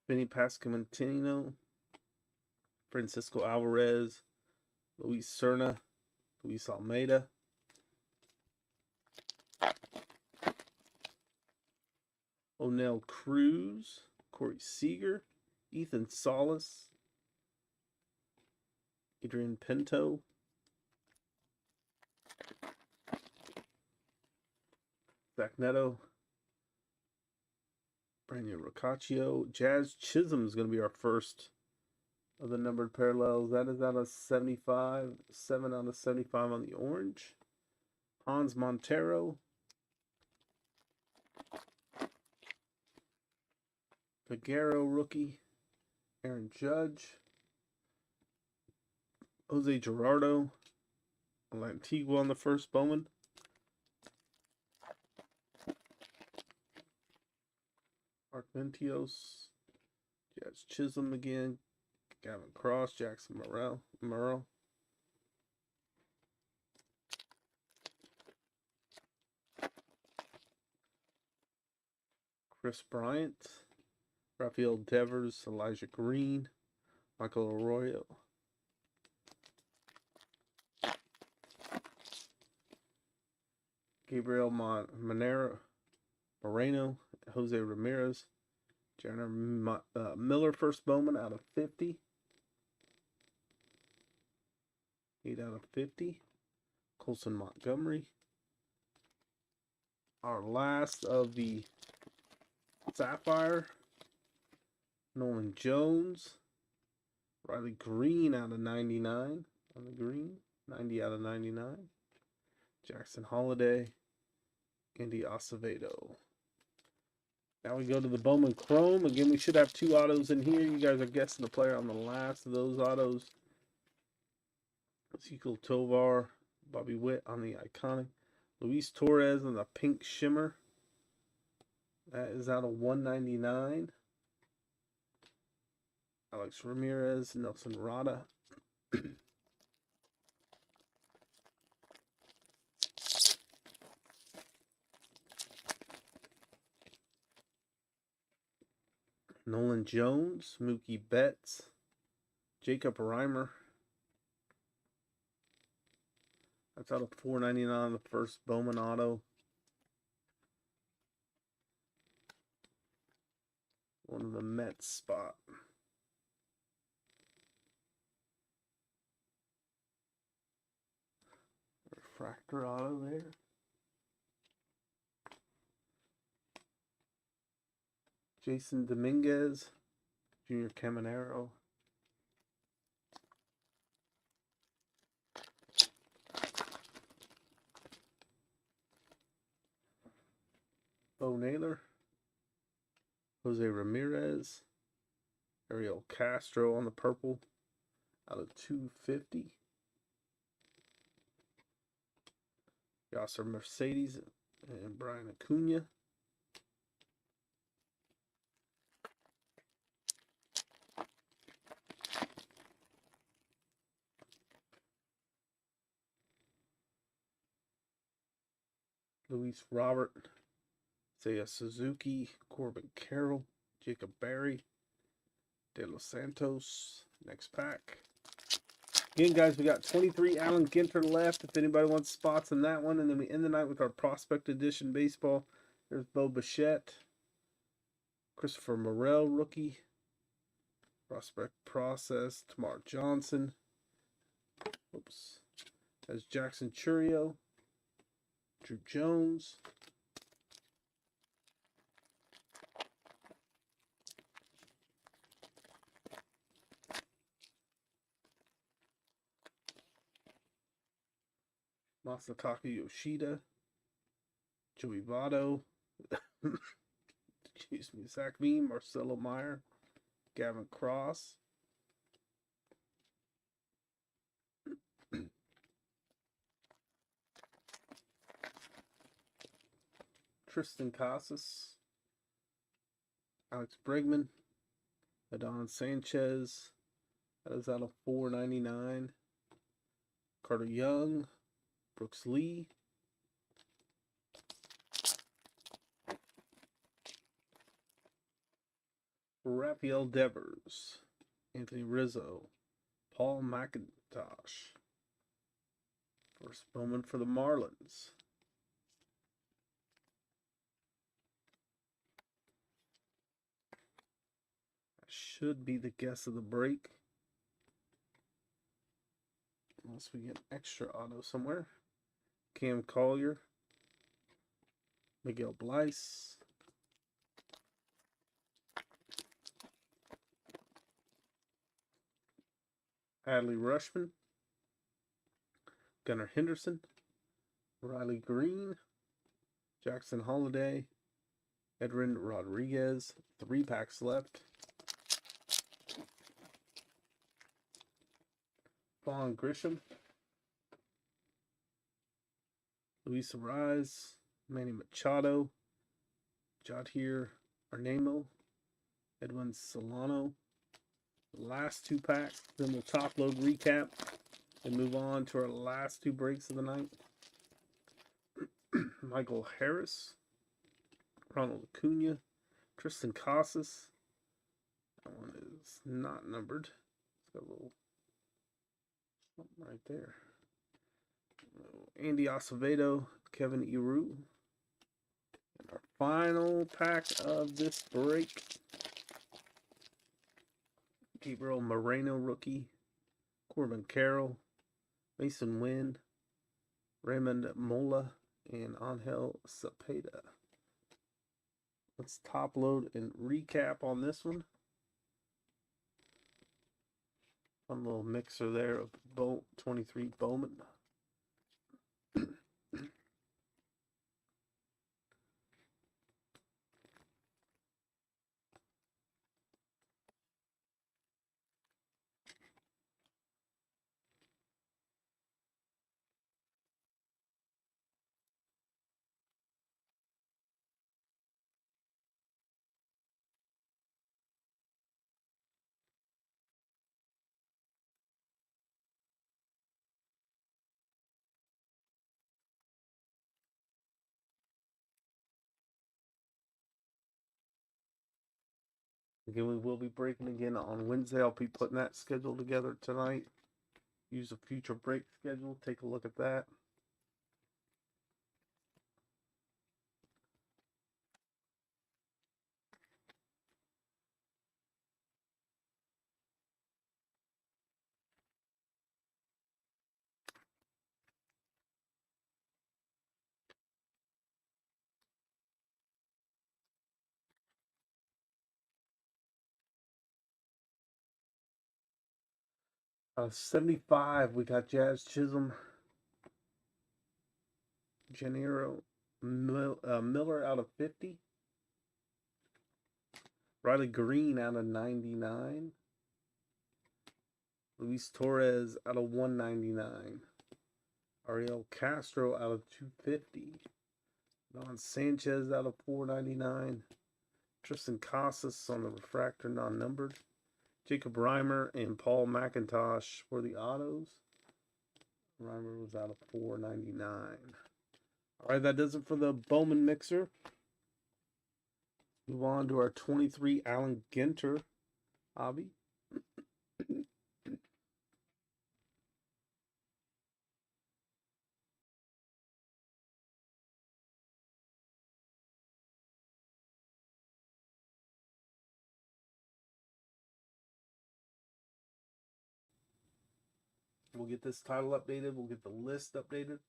Vinny Pasquantino, Francisco Alvarez, Luis Serna, Luis Almeida, O'Neill Cruz, Corey Seager, Ethan Salas, Adrian Pinto, Zach Neto, Brandon Rocaccio. Jazz Chisholm is going to be our first of the numbered parallels. That is out of 75, 7 out of 75 on the orange. Hans Montero, Figueroa rookie, Aaron Judge, Jose Gerardo, Lantigua on the first Bowman. Mark Ventios, Jazz Chisholm again, Gavin Cross, Jackson Morrell. Chris Bryant, Rafael Devers, Elijah Green, Michael Arroyo. Gabriel Moreno, Jose Ramirez, Jaron Miller, first Bowman out of 50. 8 out of 50. Colson Montgomery. Our last of the Sapphire. Nolan Jones. Riley Green out of 99 on the green. 90 out of 99. Jackson Holiday. Andy Acevedo. Now we go to the Bowman Chrome. Again, we should have 2 autos in here. You guys are guessing the player on the last of those autos. Ezekiel Tovar. Bobby Witt on the iconic. Luis Torres on the pink shimmer. That is out of 199. Alex Ramirez, Nelson Rada. Nolan Jones, Mookie Betts, Jacob Reimer. That's out of 499 on the first Bowman auto. One of the Mets spot. Refractor auto there. Jason Dominguez, Junior Caminero. Bo Naylor, Jose Ramirez, Ariel Castro on the purple out of 250. Yasser Mercedes and Brian Acuna. Luis Robert, Seiya Suzuki, Corbin Carroll, Jacob Berry, De Los Santos. Next pack. Again, guys, we got 23 Allen Ginter left. If anybody wants spots in that one. And then we end the night with our Prospect Edition baseball. There's Bo Bichette. Christopher Morel, rookie. Prospect Process. Tamar Johnson. Oops. There's Jackson Churio. Drew Jones. Masataka Yoshida. Joey Votto. Excuse me. Zach Beam. Marcelo Meyer. Gavin Cross. Tristan Casas. Alex Bregman. Adon Sanchez. That is out of 499. Carter Young. Brooks Lee. Rafael Devers. Anthony Rizzo. Paul McIntosh. First Bowman for the Marlins. That should be the guess of the break. Unless we get extra auto somewhere. Cam Collier. Miguel Bleis. Adley Rushman. Gunnar Henderson. Riley Green. Jackson Holiday. Edwin Rodriguez. 3 packs left. Vaughn Grisham. Luis Ariz. Manny Machado. Jadhir Arnamo. Edwin Solano. Last 2 packs. Then we'll top load recap and move on to our last 2 breaks of the night. Michael Harris. Ronald Acuna. Tristan Casas. That one is not numbered. Got a little something right there. Andy Acevedo, Kevin Eru. And our final pack of this break. Gabriel Moreno rookie. Corbin Carroll. Mason Wynn. Raymond Mola. And Angel Cepeda. Let's top load and recap on this one. Fun little mixer there of 23 Bowman. 'Again, we will be breaking again on Wednesday. I'll be putting that schedule together tonight. Use a future break schedule. Take a look at that. 75, we got Jazz Chisholm, Gennaro Miller out of 50, Riley Green out of 99, Luis Torres out of 199, Ariel Castro out of 250, Don Sanchez out of 499, Tristan Casas on the refractor non-numbered, Jacob Reimer and Paul McIntosh for the autos. Reimer was out of 499. All right, that does it for the Bowman mixer. Move on to our 23 Allen Ginter hobby. We'll get this title updated. We'll get the list updated.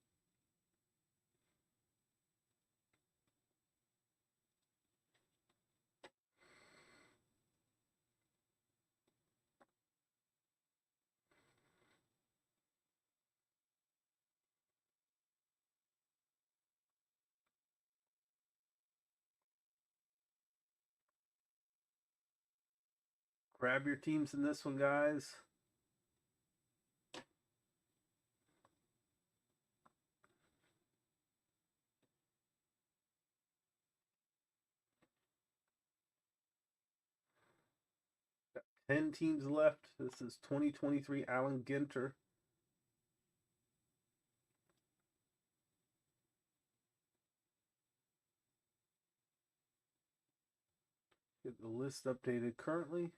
Grab your teams in this one, guys. Got 10 teams left. This is 2023 Allen Ginter. Get the list updated currently.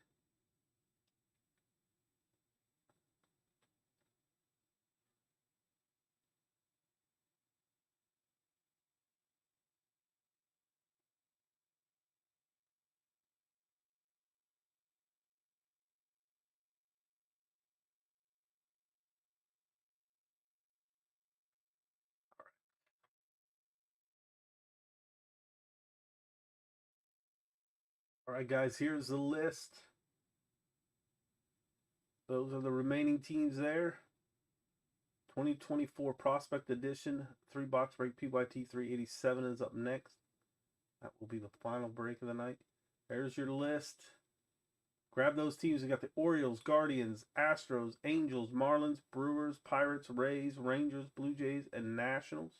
All right, guys, here's the list. Those are the remaining teams there. 2024 Prospect Edition, 3-box break PYT 387 is up next. That will be the final break of the night. There's your list. Grab those teams. We got the Orioles, Guardians, Astros, Angels, Marlins, Brewers, Pirates, Rays, Rangers, Blue Jays, and Nationals.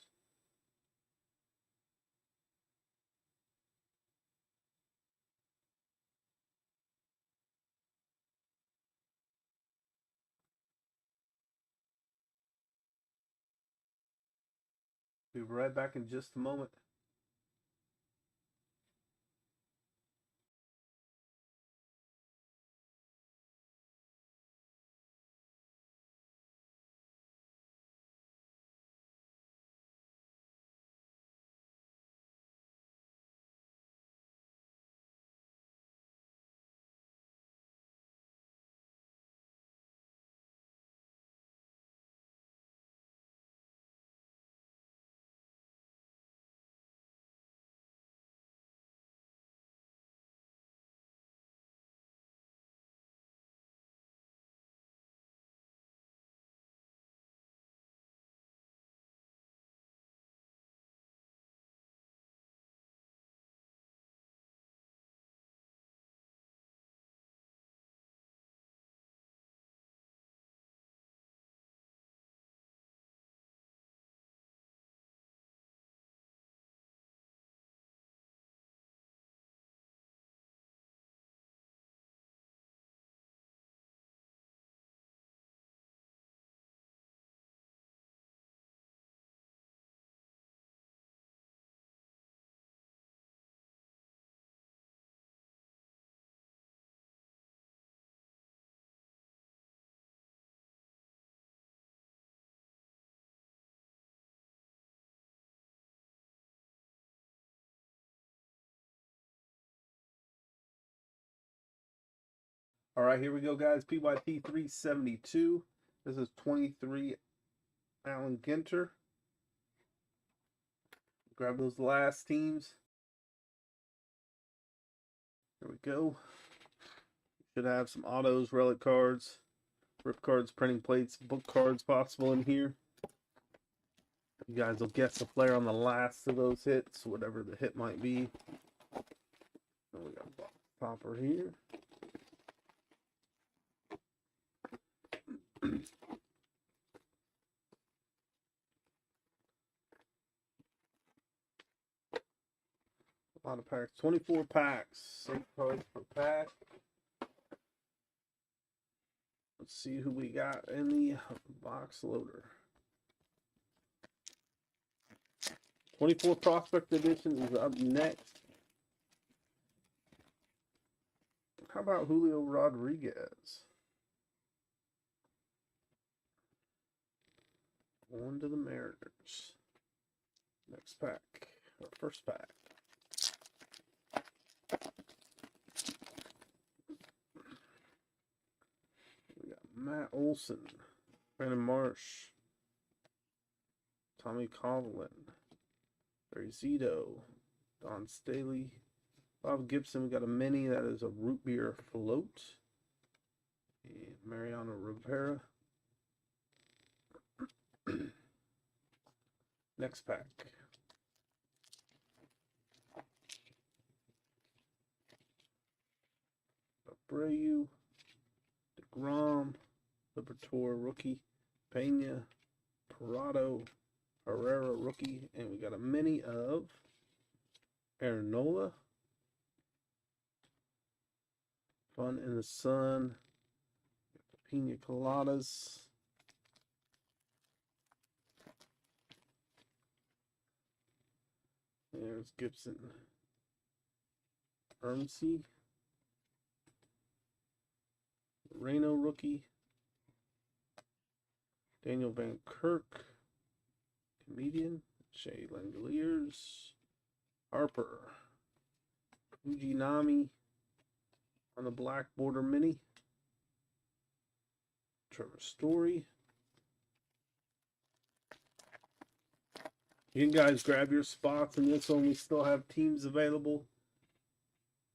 Be right back in just a moment. All right, here we go, guys. PYT 372. This is 23 Allen Ginter. Grab those last teams. There we go. Should have some autos, relic cards, rip cards, printing plates, book cards possible in here. You guys will guess the player on the last of those hits, whatever the hit might be. And we got a box popper here. A lot of packs, 24 packs, 6 cards per pack. Let's see who we got in the box loader. 24 Prospect Edition is up next. How about Julio Rodriguez? On to the Mariners. Next pack, or first pack. We got Matt Olson, Brandon Marsh, Tommy Coughlin, Barry Zito, Don Staley, Bob Gibson. We got a mini that is a root beer float. And Mariano Rivera. Next pack. Abreu, DeGrom, Liberatore rookie, Pena, Parado, Herrera rookie, and we got a mini of Aaron Nola. Fun in the Sun, Pina Coladas. There's Gibson. Ermsey. Reno rookie. Daniel Van Kirk. Comedian. Shea Langoliers. Harper. Fujinami on the black border mini. Trevor Story. You can guys grab your spots in this one. We still have teams available.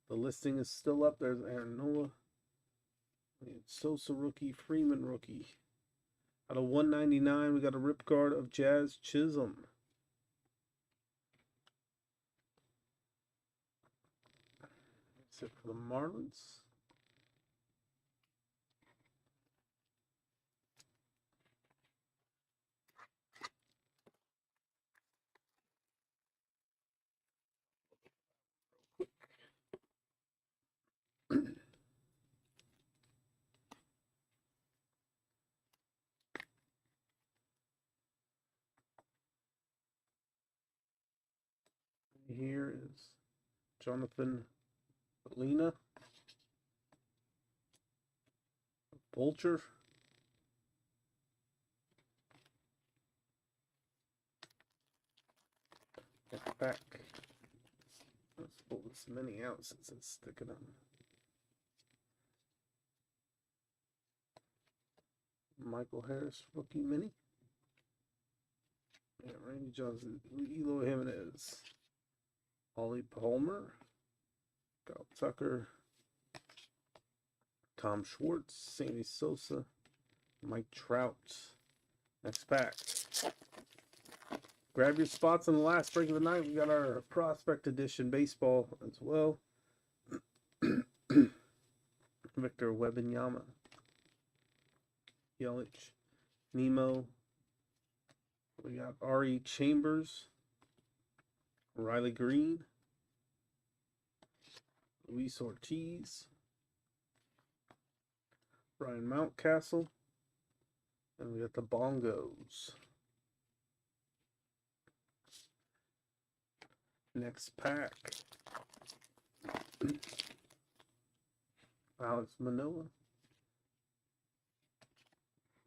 The listing is still up. There's Aaron Nola. Sosa rookie, Freeman rookie. Out of 199, we got a rip card of Jazz Chisholm. That's it for the Marlins. Here is Jonathan Lena, Vulture, back. Let's pull this mini out since it's sticking on. Michael Harris rookie mini. Yeah, Randy Johnson, Eloy Jimenez, Ollie Palmer, Kyle Tucker, Tom Schwartz, Sammy Sosa, Mike Trout. Next pack. Grab your spots on the last break of the night. We got our Prospect Edition baseball as well. Victor Wembanyama, Yelich, Nemo. We got R.E. Chambers, Riley Green, Luis Ortiz, Brian Mountcastle, and we got the Bongos. Next pack. Alex Manoah,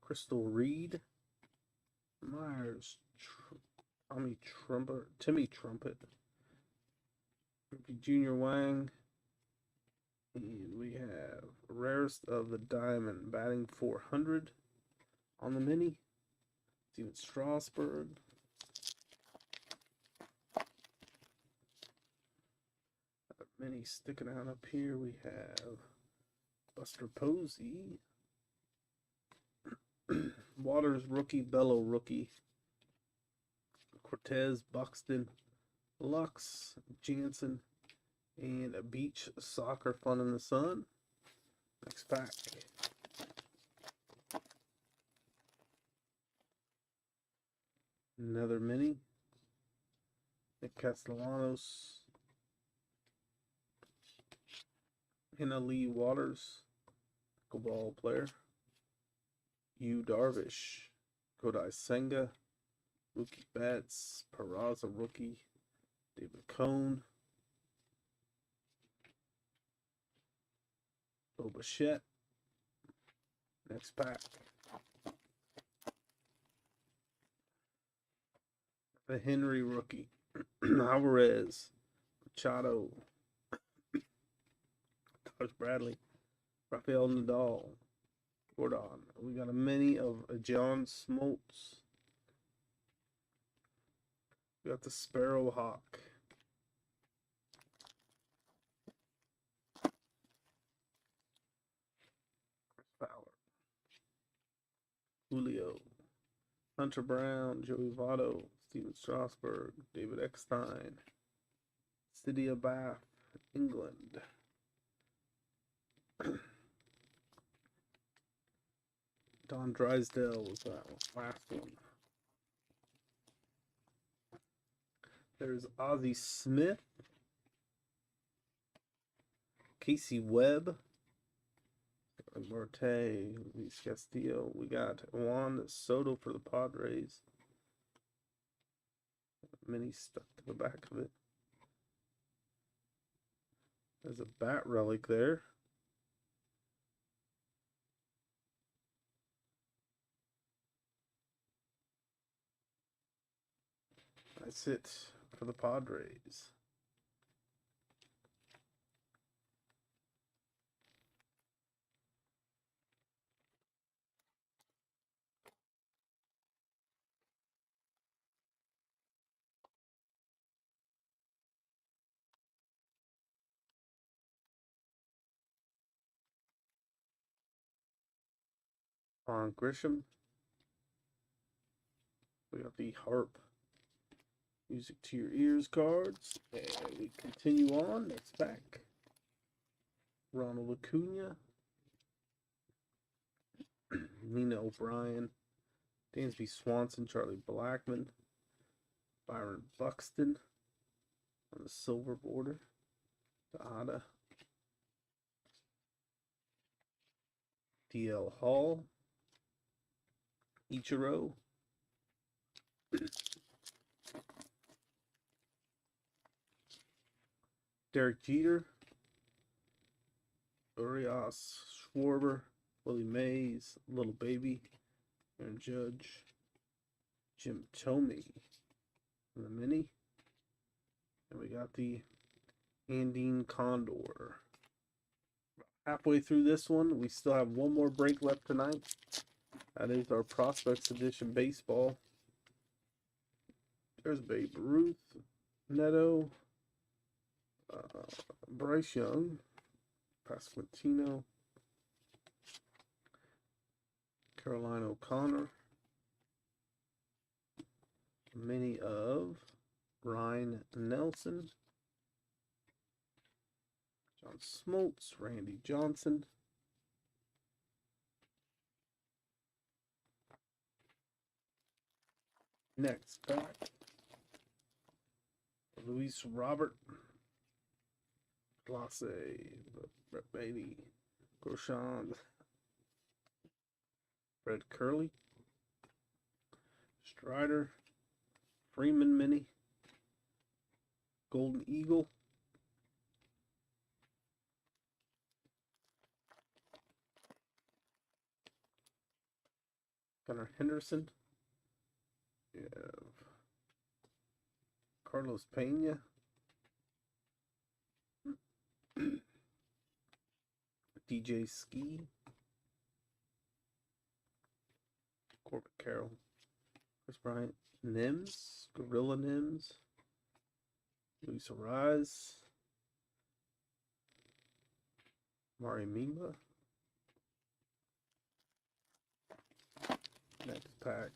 Crystal Reed, Myers, Timmy Trumpet, Junior Wang, and we have rarest of the diamond, batting 400 on the mini. Steven Strasburg. Mini sticking out up here. We have Buster Posey. Waters rookie, Bello rookie. Cortez, Buxton, Lux, Jansen, and a beach soccer fun in the sun. Next pack. Another mini. Nick Castellanos. Hannah Lee Waters, pickleball player. Yu Darvish, Kodai Senga, Mookie Betts, Peraza rookie, David Cone, Bo Bichette. Next pack. The Henry rookie, Alvarez, Machado, Taj Bradley, Rafael Nadal, Gordon. We got a mini of John Smoltz. We got the Sparrow Hawk. Fowler, Julio, Hunter Brown, Joey Votto, Steven Strasburg, David Eckstein, City of Bath, England. Don Drysdale was that last one. There's Ozzie Smith, Casey Webb, Marte, Luis Castillo. We got Juan Soto for the Padres. Mini stuck to the back of it. There's a bat relic there. That's it for the Padres. On Grisham. We got the Harp Music to Your Ears cards. And we continue on. Next pack. Ronald Acuna. Nina O'Brien. Dansby Swanson. Charlie Blackmon. Byron Buxton. On the silver border. Tejada. DL Hall. Ichiro. Derek Jeter. Urias Schwarber. Willie Mays. Little Baby. Aaron Judge. Jim Thome. And the mini. And we got the Andine Condor. Halfway through this one, we still have one more break left tonight. That is our Prospects Edition Baseball. There's Babe Ruth, Neto, Bryce Young, Pasquantino, Caroline O'Connor, a mini of Ryan Nelson, John Smoltz, Randy Johnson, next back, Luis Robert, Classe, Brett Beatty, Groshans, Fred Curley, Strider, Freeman mini, Golden Eagle, Gunnar Henderson, we have Carlos Pena, DJ Ski, Corbin Carroll, Chris Bryant, Nims, Gorilla Nims, Luis Arise, Mari Mimba. Next pack,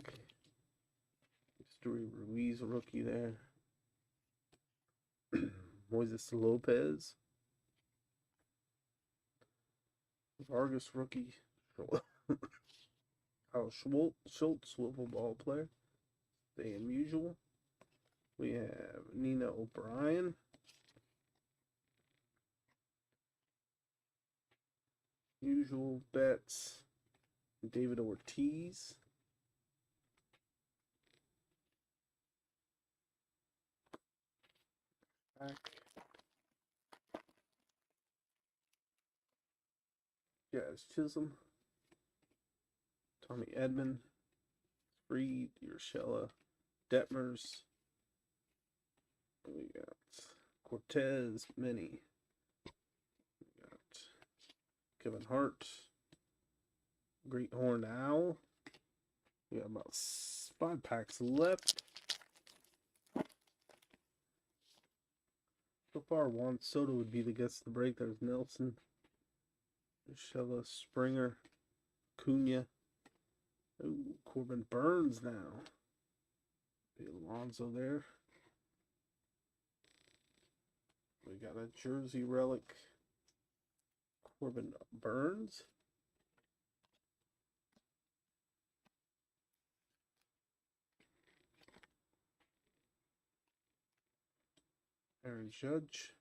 Stewie Ruiz, rookie there. Moises Lopez, Vargas, rookie. Kyle Schultz, swivel ball player. Damn usual. We have Nina O'Brien. Usual bets. David Ortiz. Back. Jazz Chisholm. Tommy Edmond. Freed. Urshela. Detmers. We got Cortez Mini. We got Kevin Hart. Great Horned Owl. We got about 5 packs left. So far, Juan Soto would be the guess of the break. There's Nelson, Michelle Springer, Cunha. Ooh, Corbin Burns now. Be Alonso there. We got a jersey relic. Corbin Burns. Aaron Judge.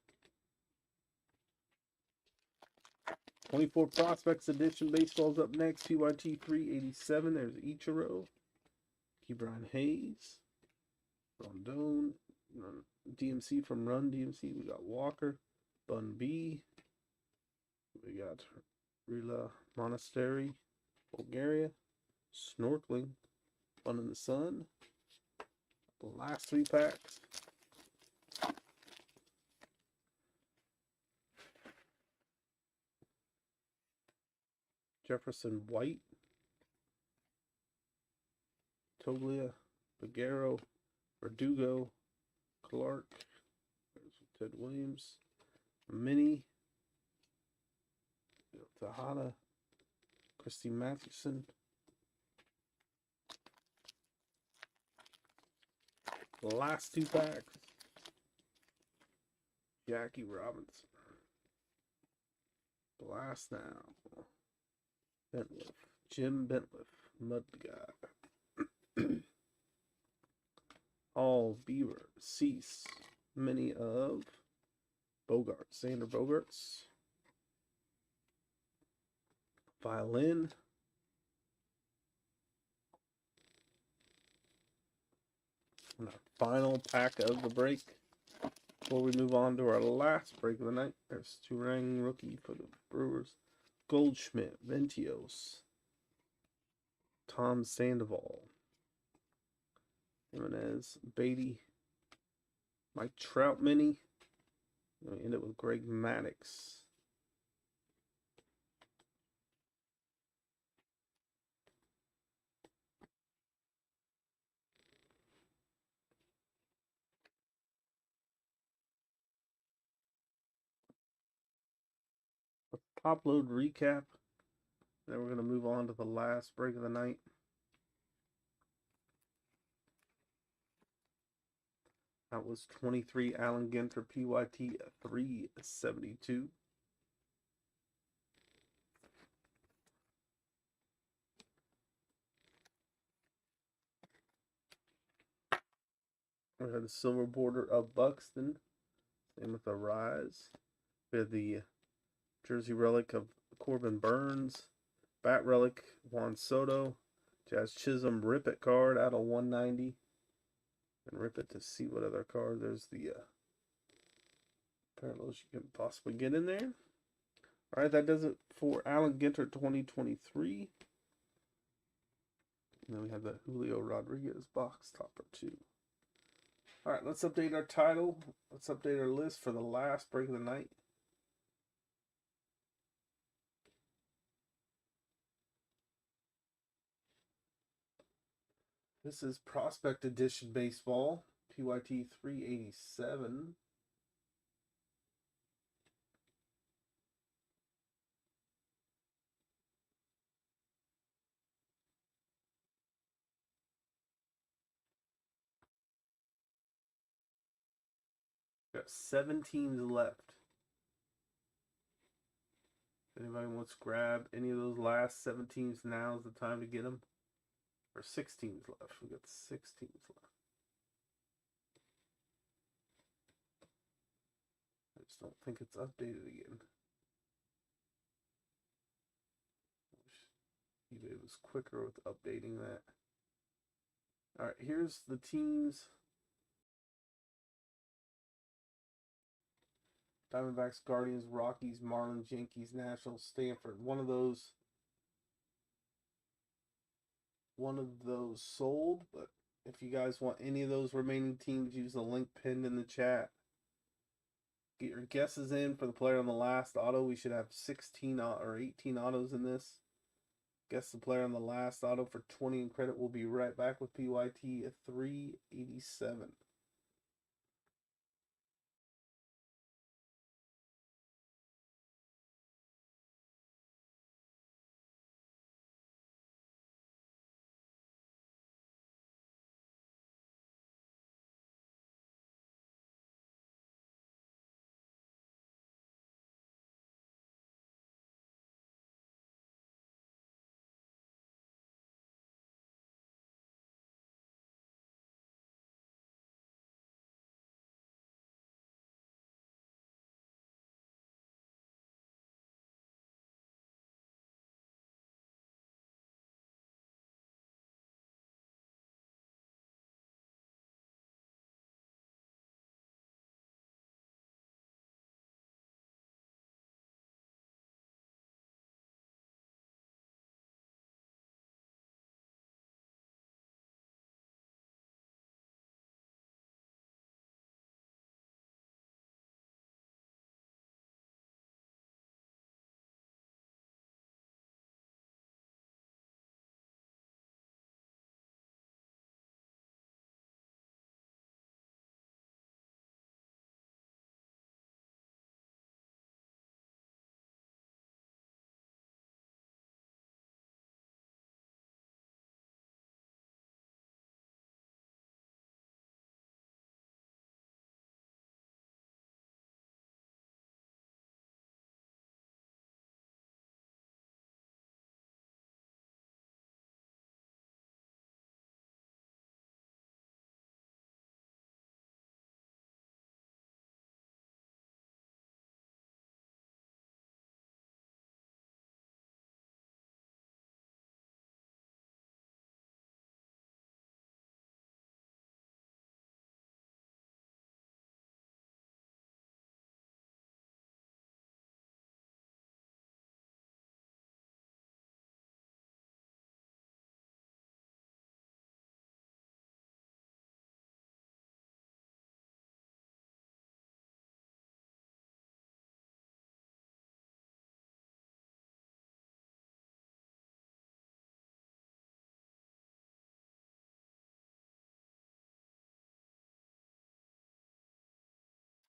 24 Prospects Edition. Baseball's up next. PYT 387. There's Ichiro. Ke'Bryan Hayes. Rondon. DMC from Run DMC. We got Walker. Bun B. We got Rila Monastery. Bulgaria. Snorkeling. Fun in the Sun. The last 3 packs. Jefferson White, Toglia, Bagero, Verdugo, Clark, there's Ted Williams, Mini, Tejada, Christy Mathewson, the last 2 packs, Jackie Robinson, Blast Now, Bentliff, Jim Bentliff, Mud Guy, All Beaver, Cease, Many of Bogarts, Xander Bogarts, Violin, and our final pack of the break. Before we move on to our last break of the night, there's Turang rookie for the Brewers. Goldschmidt, Ventios, Tom Sandoval, Jimenez, Beatty, Mike Trout Mini. We end up with Greg Maddux. A top load recap. Then we're going to move on to the last break of the night. That was 23 Allen Ginter PYT 372. We had the silver border of Buxton. Same with the Rise. We had the jersey relic of Corbin Burns. Bat relic Juan Soto. Jazz Chisholm Rip It card out of 190. And rip it to see what other card. There's the parallels you can possibly get in there. All right, that does it for Allen Ginter 2023. And then we have the Julio Rodriguez box topper too. All right, let's update our title. Let's update our list for the last break of the night. This is Prospect Edition Baseball, PYT 387. Got 7 teams left. If anybody wants to grab any of those last 7 teams, now is the time to get them. Or 6 teams left. We got 6 teams left. I just don't think it's updated again. eBay was quicker with updating that. Alright, here's the teams. Diamondbacks, Guardians, Rockies, Marlins, Yankees, Nationals, Stanford. One of those sold, but if you guys want any of those remaining teams, use the link pinned in the chat. Get your guesses in for the player on the last auto. We should have 16 or 18 autos in this. Guess the player on the last auto for 20 in credit. We'll be right back with PYT at 387.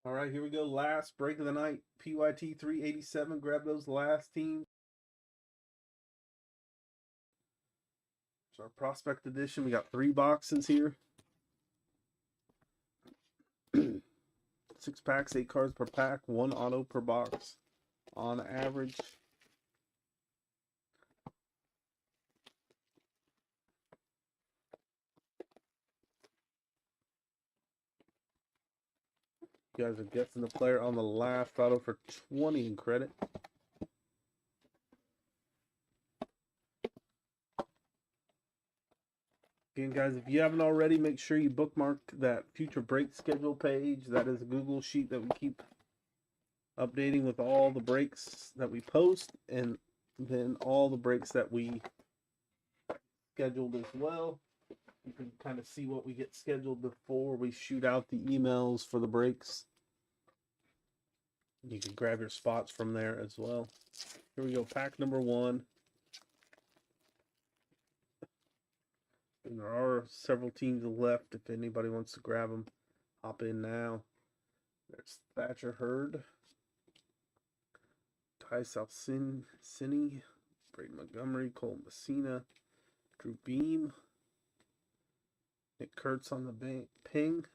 All right, here we go. Last break of the night. PYT 387. Grab those last teams. It's our Prospect Edition. We got 3 boxes here. 6 packs, 8 cards per pack, 1 auto per box on average. You guys are guessing the player on the last auto for 20 in credit. Again, guys, if you haven't already, make sure you bookmark that future break schedule page. That is a Google sheet that we keep updating with all the breaks that we post and then all the breaks that we scheduled as well. You can kind of see what we get scheduled before we shoot out the emails for the breaks. You can grab your spots from there as well. Here we go, pack number 1. And there are several teams left. If anybody wants to grab them, hop in now. There's Thatcher Hurd, Ty Salcini, Braden Montgomery, Cole Messina, Drew Beam, Nick Kurtz on the ping,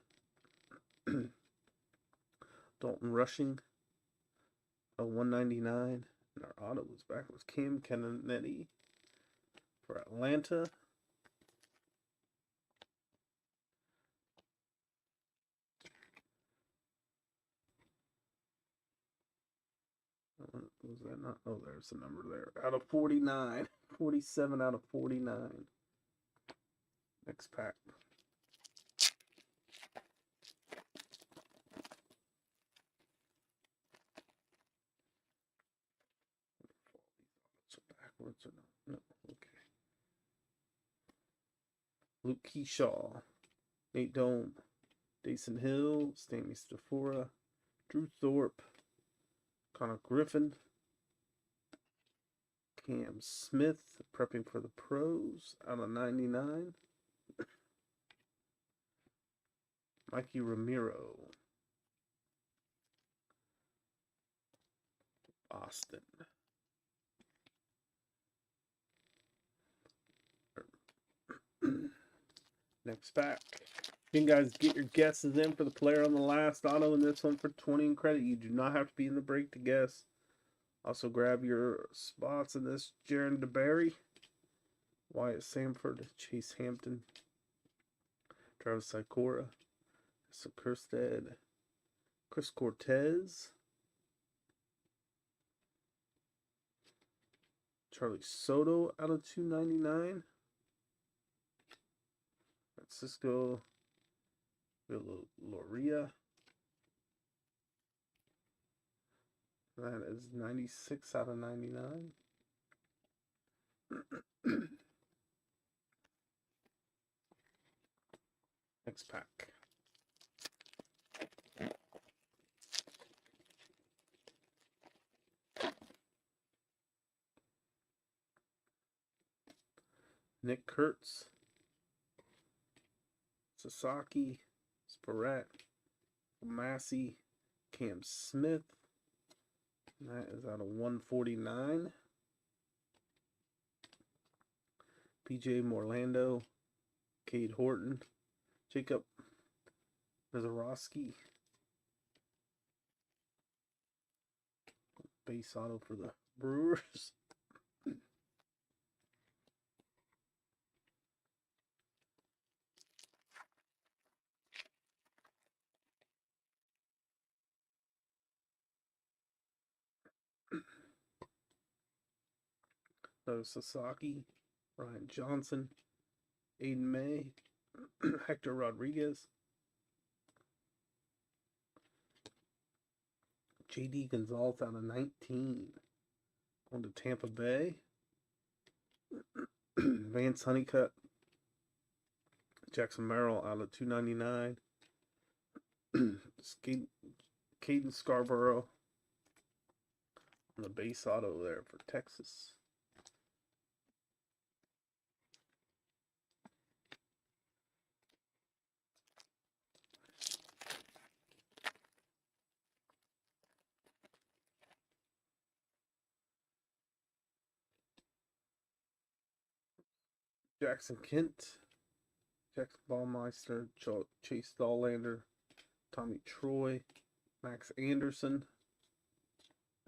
Dalton Rushing, a 199. And our auto was back with Cam Kennenetti for Atlanta. Was that not? Oh, there's the number there. Out of 49. 47 out of 49. Next pack. Backwards or not? No. Okay. Luke Keyshaw, Nate Dome, Dason Hill, Stanley Stafora, Drew Thorpe, Connor Griffin, Cam Smith, prepping for the pros, out of 99. Mikey Ramiro, Boston. Next pack. You can guys get your guesses in for the player on the last auto in this one for 20 in credit. You do not have to be in the break to guess. Also grab your spots in this. Jaron DeBerry, Wyatt Samford, Chase Hampton, Travis Sikora, Kerstead, Chris Cortez, Charlie Soto out of 299, Francisco Villoria. That is 96 out of 99. Next pack. Nick Kurtz, Sasaki, Spirette, Massey, Cam Smith. That is out of 149. PJ Morlando, Cade Horton, Jacob Mizorowski. Base auto for the Brewers. Sasaki, Ryan Johnson, Aiden May, Hector Rodriguez, JD Gonzalez out of 19. On to Tampa Bay. Vance Honeycutt, Jackson Merrill out of 299. Caden Scarborough on the base auto there for Texas. Jackson Kent, Jackson Baumeister, Chase Dahlander, Tommy Troy, Max Anderson.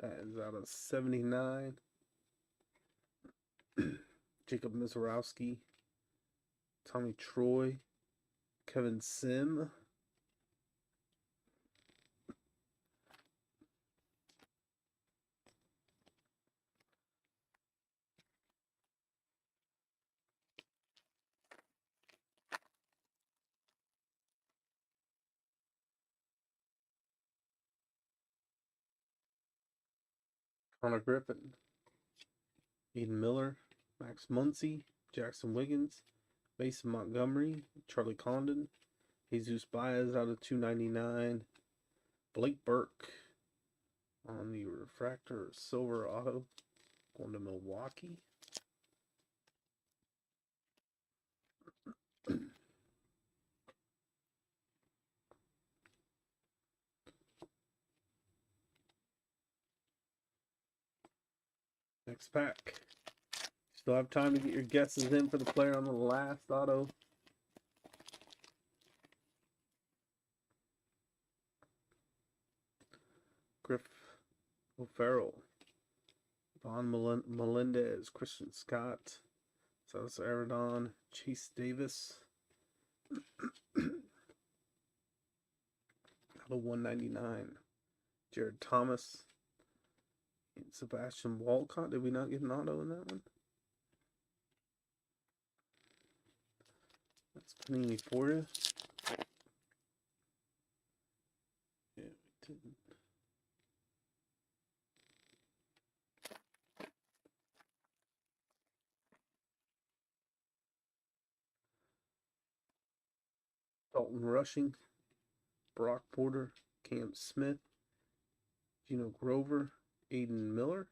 That is out of 79. Jacob Mizorowski, Tommy Troy, Kevin Sim. Connor Griffin, Aiden Miller, Max Muncy, Jackson Wiggins, Mason Montgomery, Charlie Condon, Jesus Baez out of 299, Blake Burke on the refractor silver auto going to Milwaukee. Next pack. Still have time to get your guesses in for the player on the last auto. Griff O'Farrell, Von Melendez, Christian Scott, Silas Aradon, Chase Davis. Out of 199. Jared Thomas. And Sebastian Walcott. Did we not get an auto in that one? That's Panini for you. Yeah, we didn't. Dalton Rushing, Brock Porter, Cam Smith, Gino Grover, Aiden Miller.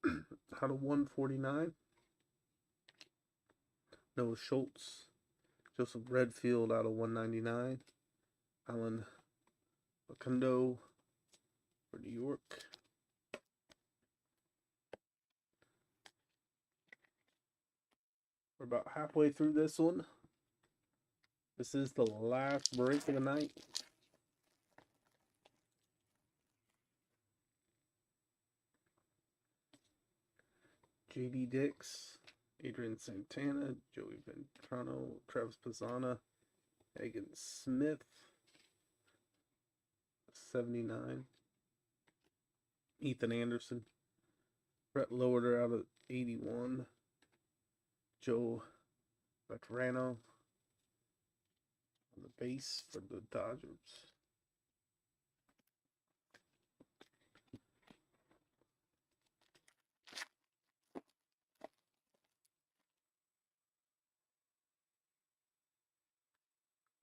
Out of 149. Noah Schultz, Joseph Redfield out of 199. Alan Facundo for New York. We're about halfway through this one. This is the last break of the night. JD Dix, Adrian Santana, Joey Ventrano, Travis Pizzana, Hagen Smith, 79. Ethan Anderson, Brett Lowerder out of 81. Joe Veterano on the base for the Dodgers.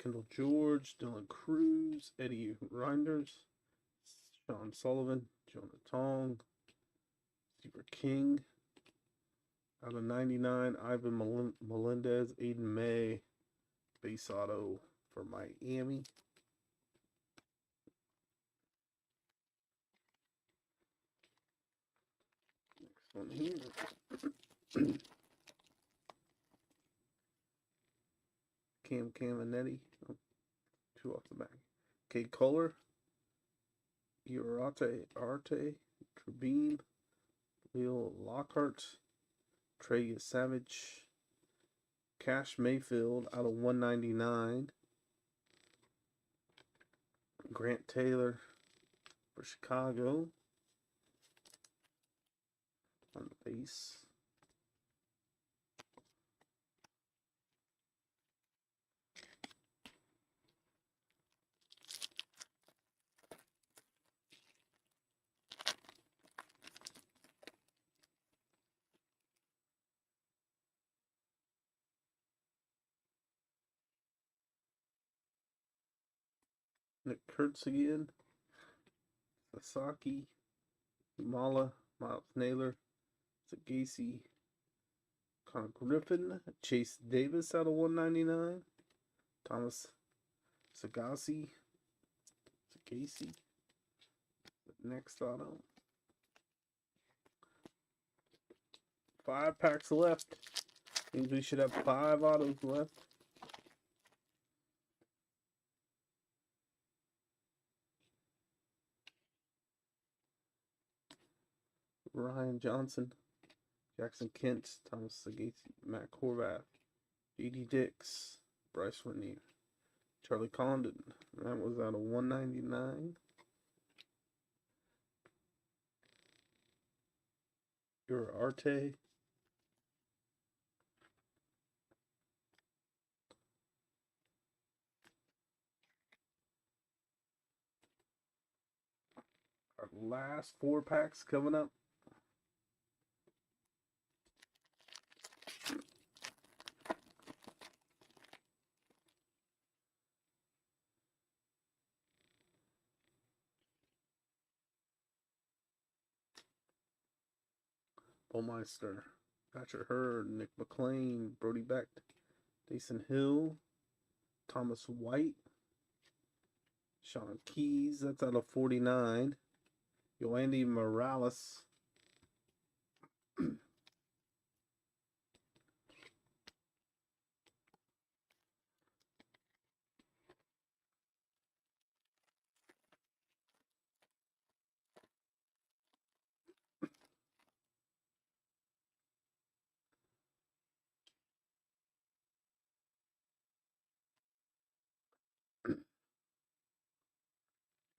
Kendall George, Dylan Cruz, Eddie Reinders, Sean Sullivan, Jonah Tong, Steve King. Out of 99, Ivan Melendez, Aiden May, base auto for Miami. Next one here. Cam Caminetti. Oh, two off the back. Cade Kohler. Arte. Trubin. Leo Lockhart. Trey Savage. Cash Mayfield out of 199. Grant Taylor for Chicago on the base. Nick Kurtz again. Sasaki. Mala. Miles Naylor. Sagasi. Connor Griffin. Chase Davis out of 199. Thomas Sagasi. Next auto. 5 packs left. Means we should have 5 autos left. Ryan Johnson, Jackson Kent, Thomas Sagasi, Matt Horvath, JD Dix, Bryce Whitney, Charlie Condon. That was out of 199. Arte. Our last 4 packs coming up. Bomeister, Patrick Hurd, Nick McLean, Brody Beck, Jason Hill, Thomas White, Sean Keys, that's out of 49. Yoandy Morales,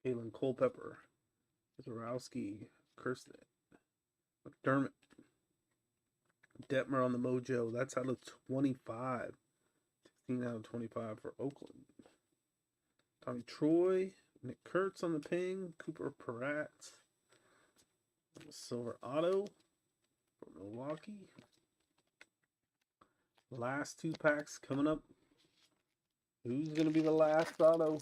Kalen Culpepper, Zarowski, Kirsten, McDermott, Detmer on the mojo. That's out of 25. 16 out of 25 for Oakland. Tommy Troy, Nick Kurtz on the ping, Cooper Peratt, silver auto for Milwaukee. Last 2 packs coming up. Who's going to be the last auto?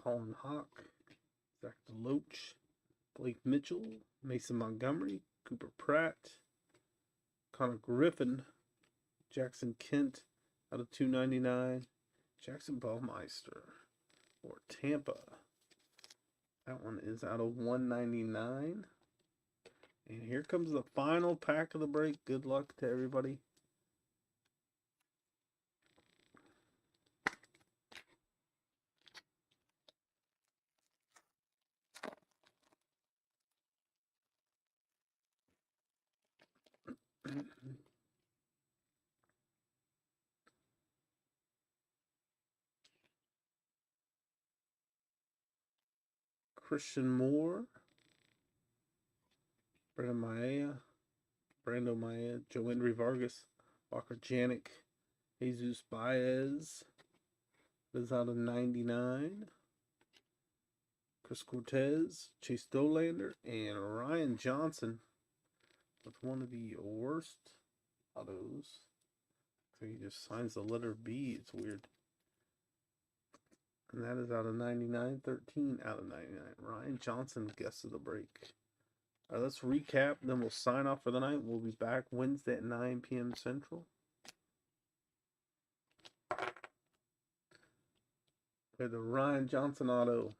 Colin Hawk, Zach DeLoach, Blake Mitchell, Mason Montgomery, Cooper Pratt, Connor Griffin, Jackson Kent out of 299, Jackson Baumeister or Tampa. That one is out of 199. And here comes the final pack of the break. Good luck to everybody. Christian Moore, Brandon Maia, Joandre Vargas, Walker Janik, Jesus Baez. That is out of 99. Chris Cortez, Chase Dolander, and Ryan Johnson with one of the worst autos. So he just signs the letter B. It's weird. And that is out of 99. 13 out of 99. Ryan Johnson, guest of the break. All right, let's recap. Then we'll sign off for the night. We'll be back Wednesday at 9 p.m. Central. We had the Ryan Johnson auto.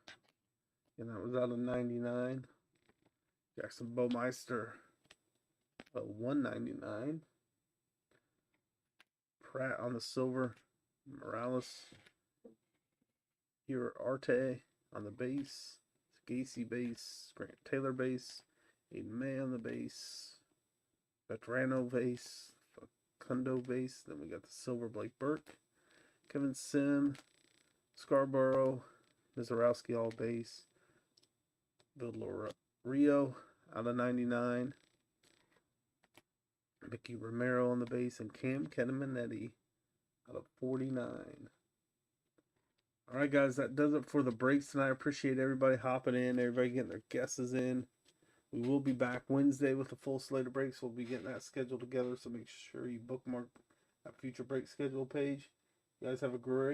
And that was out of 99. Jackson Baumeister, 199. Pratt on the silver. Morales. Here Arte on the base. Gacy base. Grant Taylor base. Aiden May on the base. Veterano base. Facundo base. Then we got the silver Blake Burke. Kevin Sim. Scarborough. Mizarowski all base. Bill Rio out of 99. Mickey Romero on the base. And Cam Kenemanetti out of 49. All right, guys, that does it for the breaks tonight. I appreciate everybody hopping in, everybody getting their guesses in. We will be back Wednesday with a full slate of breaks. We'll be getting that schedule together, so make sure you bookmark that future break schedule page. You guys have a great